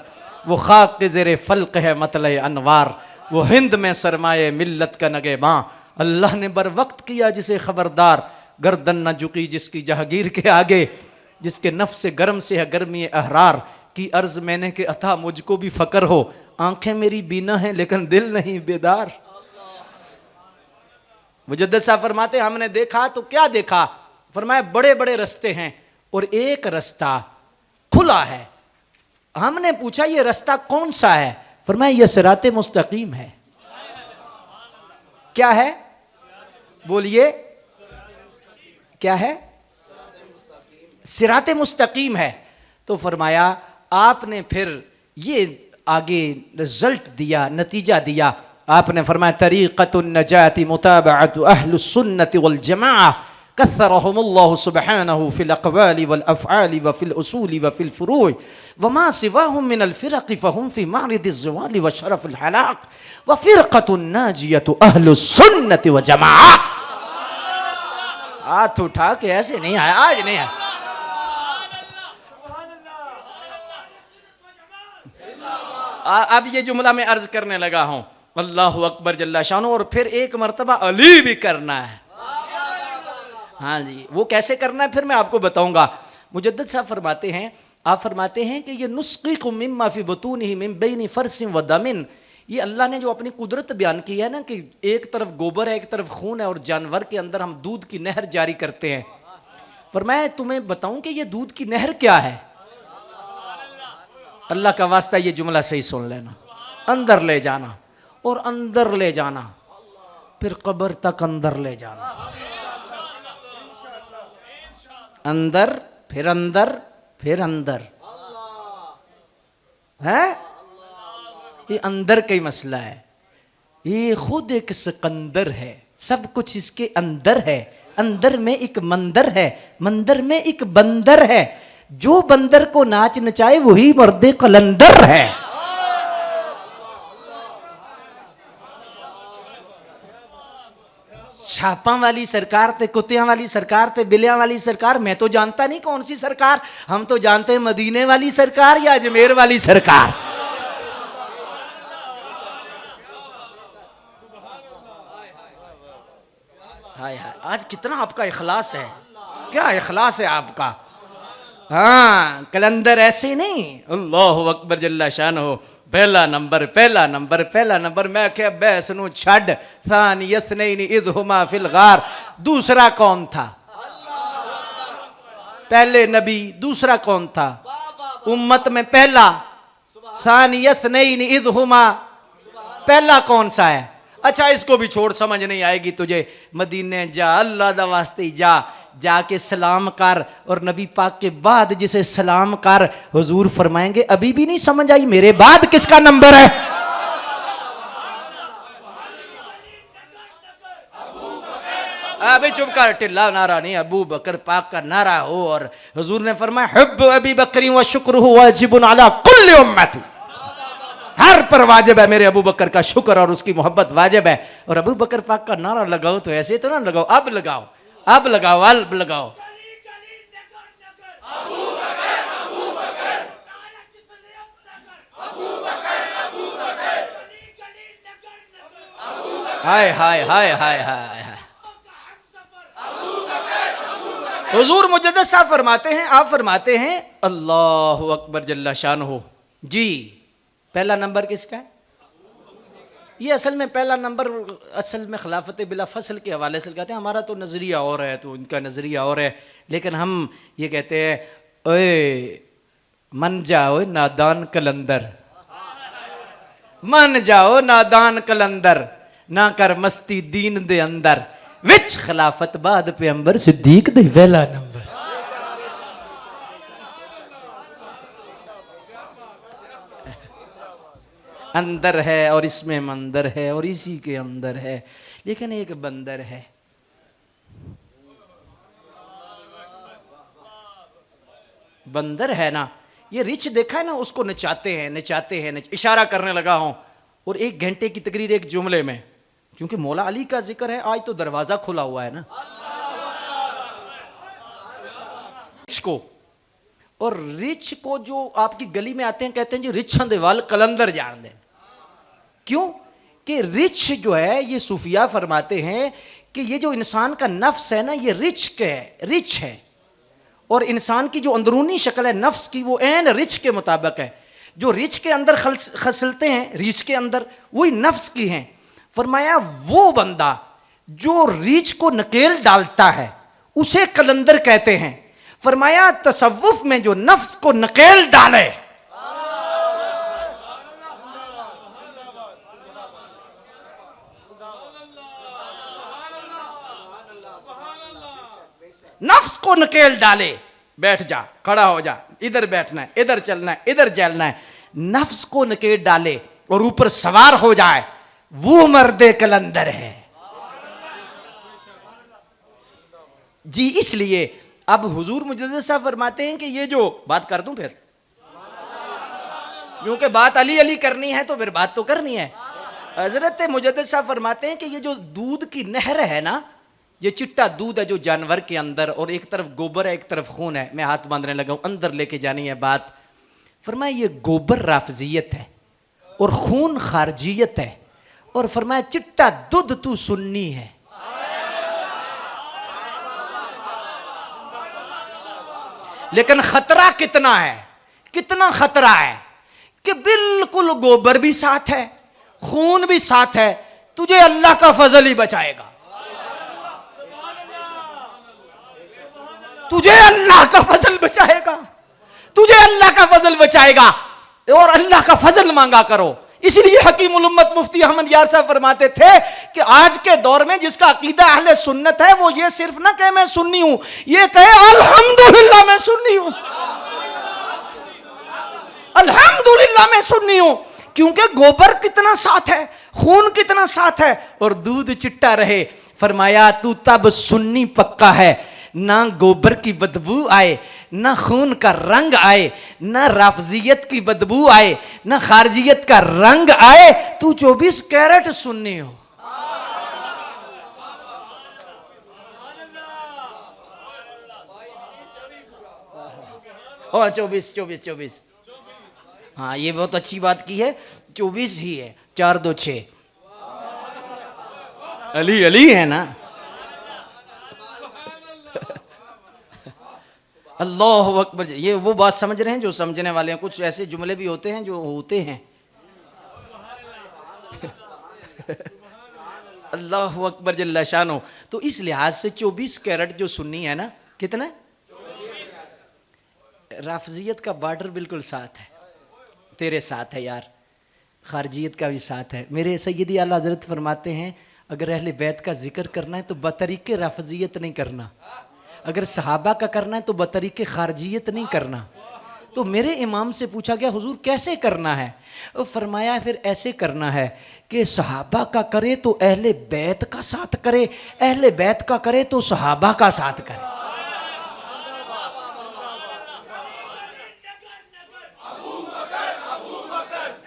वो खाक के ज़ेरे फल्क है मतले अनवार, वो हिंद में सरमाए मिल्लत का नगेबां, अल्लाह ने बर वक्त किया जिसे खबरदार, गर्दन न झुकी जिसकी जहांगीर के आगे, जिसके नफ्स से गर्म से है गर्मी अहरार, की अर्ज मैंने कि अथा मुझको भी फकर हो, आंखें मेरी बीना हैं लेकिन दिल नहीं बेदार। मुजद्दिद साहब फरमाते हमने देखा तो क्या देखा, फरमाया बड़े बड़े रास्ते हैं और एक रास्ता खुला है। हमने पूछा ये रास्ता कौन सा है, फरमाया ये सिराते मुस्तकीम है। क्या है, बोलिए क्या है, सिराते मुस्तकीम है। तो फरमाया आपने फिर ये आगे रिजल्ट दिया, नतीजा दिया। आपने फरमाया तरीक़तुन नजाती मुताबअतु अहलुस सुन्नति वल जमाअह कस्सरहुमुल्लाहु सुब्हानहु फिल अक़वालि वल अफ़आलि व फिल उसूलि व फिल फ़ुरूइ व मा सिवाहुम मिनल फ़िरक़ि फ़हुम फ़ी मारिदिज़ ज़वालि व शरफ़िल हलाक़ व फ़िरक़तुन नाजियतु अहलुस सुन्नति व जमाअह। हाथ उठा के ऐसे नहीं आया, आज नहीं आया। अब ये जुमला मैं अर्ज करने लगा हूं, अल्लाहु अकबर जल्ला शानो, और फिर एक मर्तबा अली भी करना है। हाँ जी, वो कैसे करना है फिर मैं आपको बताऊंगा। मुजद्दिद साहब फरमाते हैं, आप फरमाते हैं कि ये नुस्क़िकुम मिम्मा फ़ी बुतूनिही मिन बैनि फ़रसिन व दमिन, ये अल्लाह ने जो अपनी कुदरत बयान की है ना कि एक तरफ गोबर है एक तरफ खून है और जानवर के अंदर हम दूध की नहर जारी करते हैं। फरमाया तुम्हें बताऊं कि ये दूध की नहर क्या है। अल्लाह का वास्ता ये जुमला सही सुन लेना, अंदर ले जाना और अंदर ले जाना, फिर कब्र तक अंदर ले जाना, अंदर फिर अंदर फिर अंदर है। ये अंदर का ही मसला है, ये खुद एक सिकंदर है, सब कुछ इसके अंदर है। अंदर में एक मंदिर है, मंदिर में एक बंदर है, जो बंदर को नाच नचाए वही मर्दे कलंदर है। छापा वाली सरकार ते, कुत्तियां वाली सरकार ते, बिलियां वाली सरकार, मैं तो जानता नहीं कौन सी सरकार, हम तो जानते हैं मदीने वाली सरकार या अजमेर वाली सरकार। हाय हाय, आज कितना आपका इखलास है, क्या इखलास है आपका। हाँ, कलंदर ऐसे नहीं, अल्लाहु अकबर जल्ला शानहु, पहला नंबर पहला नंबर पहला नंबर। मैं क्या बहस नू छड़, सानियस्नैनि इज़ हुमा फिल गार, दूसरा कौन था, पहले नबी, दूसरा कौन था उम्मत में पहला, सानियस्नैनि इज़ हुमा, पहला कौन सा है। अच्छा इसको भी छोड़, समझ नहीं आएगी तुझे, मदीने जा, अल्लाह दा वास्ते जा, जाके सलाम कर, और नबी पाक के बाद जिसे सलाम कर, हुजूर फरमाएंगे अभी भी नहीं समझ आई, मेरे बाद किसका नंबर है। अभी चुप कर, टिल्ला नारा नहीं, अबू बकर पाक का नारा हो। और हुजूर ने फरमाया हुब्बु अबी बकरी व शुक्रुहु वाजिबुन अला कुल्ली उम्मती, हर पर वाजिब है मेरे अबू बकर का शुक्र और उसकी मोहब्बत वाजिब है। और अबू बकर पाक का नारा लगाओ तो ऐसे तो ना लगाओ, अब लगाओ, अब लगाओ, अब लगाओ। हाय हाय हाय हाय हाय हाय। हुजूर मुजद्दिद साहब फरमाते हैं, आप फरमाते हैं अल्लाहु अकबर जल्ला शान हो जी, पहला नंबर किसका है? ये असल में पहला नंबर असल में खिलाफत बिला फसल के हवाले से कहते हैं, हमारा तो नज़रिया और है तो इनका नज़रिया और है, लेकिन हम ये कहते हैं ओए मन जाओ नादान कलंदर, मन जाओ नादान कलंदर, ना कर मस्ती दीन दे अंदर, विच खिलाफत बाद पे अंबर सिद्दीक दे पहला नंबर। अंदर है और इसमें मंदर है और इसी के अंदर है, लेकिन एक बंदर है। बंदर है ना, ये रिछ देखा है ना, उसको नचाते हैं नचाते हैं इशारा करने लगा हूं, और 1 घंटे की तकरीर एक जुमले में, क्योंकि मौला अली का जिक्र है, आज तो दरवाजा खुला हुआ है ना रिछ को। और रिछ को जो आपकी गली में आते हैं कहते हैं जी रिछां दे वाल कलंदर जान दे। क्यों कि रिछ जो है, ये सूफिया फरमाते हैं कि ये जो इंसान का नफ्स है ना, ये रिछ है, और इंसान की जो अंदरूनी शक्ल है नफ्स की, वो ऐन रिछ के मुताबिक है। जो रिछ के अंदर खसलते हैं, रिछ के अंदर वही नफ्स की हैं। फरमाया वो बंदा जो रीछ को नकेल डालता है उसे कलंदर कहते हैं। फरमाया तसव्वुफ में जो नफ्स को नकेल डाले, नफ्स को नकेल डाले, बैठ जा, खड़ा हो जा, इधर बैठना है, इधर चलना है, इधर चलना है, नफ्स को नकेल डाले और ऊपर सवार हो जाए, वो मर्दे कलंदर है जी। इसलिए अब हुजूर मुजद्दिद साहब फरमाते हैं कि ये जो बात कर दूं फिर, क्योंकि बात अली अली करनी है तो फिर बात तो करनी है। हजरत मुजद्दिद साहब फरमाते हैं कि ये जो दूध की नहर है ना, ये चिट्टा दूध है जो जानवर के अंदर, और एक तरफ गोबर है एक तरफ खून है। मैं हाथ बांधने लगा हूं, अंदर लेके जानी है बात। फरमाया ये गोबर राफजियत है और खून खारजियत है, और फरमाया चिट्टा दूध तू सुन्नी है। लेकिन खतरा कितना है, कितना खतरा है कि बिल्कुल गोबर भी साथ है, खून भी साथ है, तुझे अल्लाह का फजल ही बचाएगा, तुझे अल्लाह का फजल बचाएगा, तुझे अल्लाह का फजल बचाएगा। और अल्लाह का फजल मांगा करो। इसलिए हकीमुल उम्मत मुफ्ती अहमद यार साहब फरमाते थे कि आज के दौर में जिसका अकीदा अहले सुन्नत है, वो ये सिर्फ ना कहे मैं सुन्नी हूं, ये कहे अल्हम्दुलिल्लाह मैं सुन्नी हूं, अल्हम्दुलिल्लाह मैं सुन्नी हूं। क्योंकि गोबर कितना साथ है, खून कितना साथ है, और दूध चिट्टा रहे। फरमाया तू तब सुन्नी पक्का है, ना गोबर की बदबू आए, ना खून का रंग आए, ना राफजियत की बदबू आए, ना खारजियत का रंग आए, तू 24 कैरेट सुन्नी हो। और 24 हाँ, ये बहुत अच्छी बात की है, 24 ही है, 4 2 6 अली अली है ना। अल्लाह अकबर। ये वो बात समझ रहे हैं जो समझने वाले हैं। कुछ ऐसे जुमले भी होते हैं जो होते हैं। अल्लाह अकबर जल्ला शानो। तो इस लिहाज से 24 कैरेट जो सुन्नी है ना, कितना राफजियत का बॉर्डर बिल्कुल साथ है, तेरे साथ है यार, खारजियत का भी साथ है। मेरे सैयदी आला हजरत फरमाते हैं अगर अहले बैत का जिक्र करना है तो बतरीके राफजियत नहीं करना, अगर सहाबा का करना है तो बतरीके खारजियत नहीं करना। तो मेरे इमाम से पूछा गया हुजूर कैसे करना है? फरमाया फिर ऐसे करना है कि सहाबा का करे तो अहले बैत का साथ करे, अहले बैत का करे तो सहाबा का साथ करे।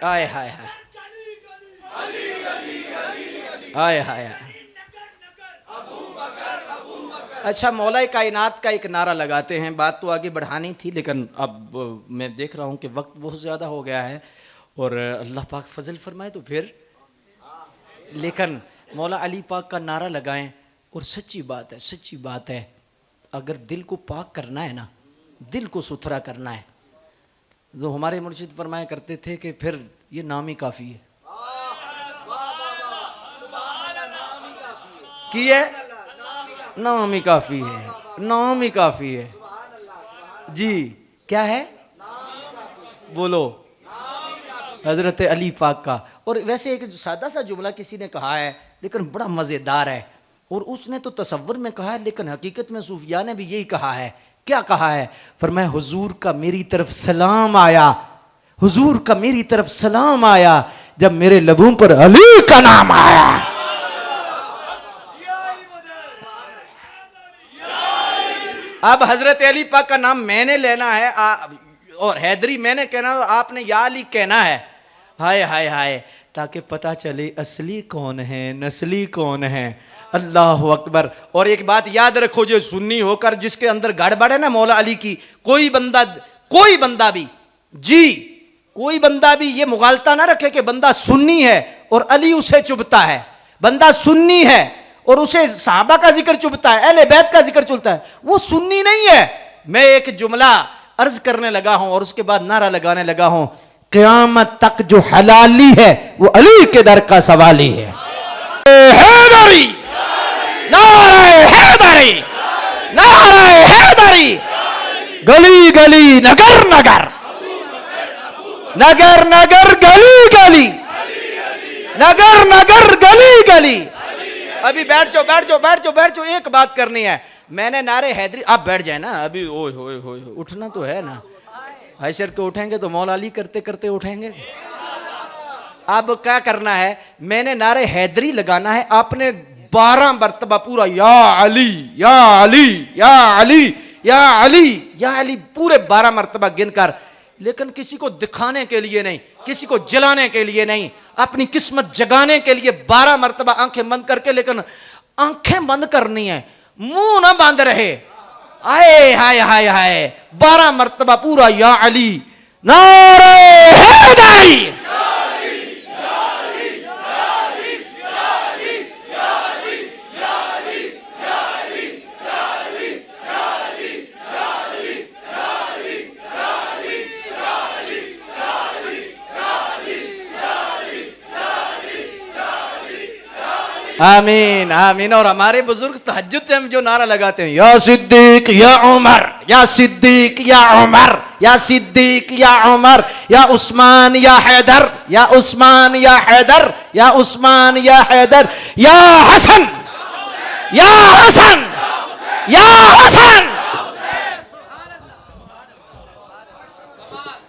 आय हाय हाय आय हाय। अच्छा, मौला कायनात का एक नारा लगाते हैं। बात तो आगे बढ़ानी थी लेकिन अब मैं देख रहा हूँ कि वक्त बहुत ज़्यादा हो गया है और अल्लाह पाक फजल फरमाए तो फिर, लेकिन मौला अली पाक का नारा लगाएं। और सच्ची बात है, अगर दिल को पाक करना है ना, दिल को सुथरा करना है, जो हमारे मुर्शिद फरमाया करते थे कि फिर ये नाम ही काफ़ी है। की है नाम ही काफ़ी है, नाम ही काफ़ी है जी। क्या है बोलो? हजरत अली पाक का। और वैसे एक सादा सा जुमला किसी ने कहा है लेकिन बड़ा मज़ेदार है, और उसने तो तसव्वुर में कहा है लेकिन हकीकत में सूफिया ने भी यही कहा है। क्या कहा है? फरमाया हुजूर का मेरी तरफ सलाम आया, हुजूर का मेरी तरफ सलाम आया जब मेरे लबों पर अली का नाम आया। अब हजरत अली पाक का नाम मैंने लेना है और हैदरी मैंने कहना है और आपने या अली कहना है। हाय हाय हाय, ताकि पता चले असली कौन है, नस्ली कौन है। अल्लाह अकबर। और एक बात याद रखो, जो सुन्नी होकर जिसके अंदर गड़बड़ है ना मौला अली की, कोई बंदा भी ये मुगालता ना रखे कि बंदा सुन्नी है और अली उसे चुभता है, बंदा सुन्नी है और उसे सहाबा का जिक्र चुभता है, अहले बैत का जिक्र चुभता है, वो सुन्नी नहीं है। मैं एक जुमला अर्ज करने लगा हूं और उसके बाद नारा लगाने लगा हूं, क़यामत तक जो हलाली है वो अली के दर का सवाली है। हैदरी, नारे हैदरी, नारे हैदरी, गली गली नगर नगर, नगर नगर गली गली, नगर नगर गली गली। अभी बैठ जाओ, एक बात करनी है। मैंने नारे हैदरी, आप बैठ जाए ना, अभी ओए होए होए उठना तो है ना, हैशर के उठेंगे तो मौला अली करते करते उठेंगे। अब क्या करना है, मैंने नारे हैदरी लगाना है, आपने 12 मरतबा पूरा या अली या अली या अली या अली या अली पूरे 12 मरतबा गिनकर, लेकिन किसी को दिखाने के लिए नहीं, किसी को जलाने के लिए नहीं, अपनी किस्मत जगाने के लिए 12 मरतबा आंखें बंद करके, लेकिन आंखें बंद करनी है, मुंह ना बंद रहे। आए हाय हाय हाय, 12 मरतबा पूरा या अली, नारे हैदरी, आमीन आमीन। और हमारे बुजुर्ग तहज्जुद में जो नारा लगाते हैं, या सिद्दीक या उमर, या सिद्दीक या उमर, या सिद्दीक या उमर, या उस्मान या हैदर, या उस्मान या हैदर, या उस्मान या हैदर, या हसन या हसन या हसन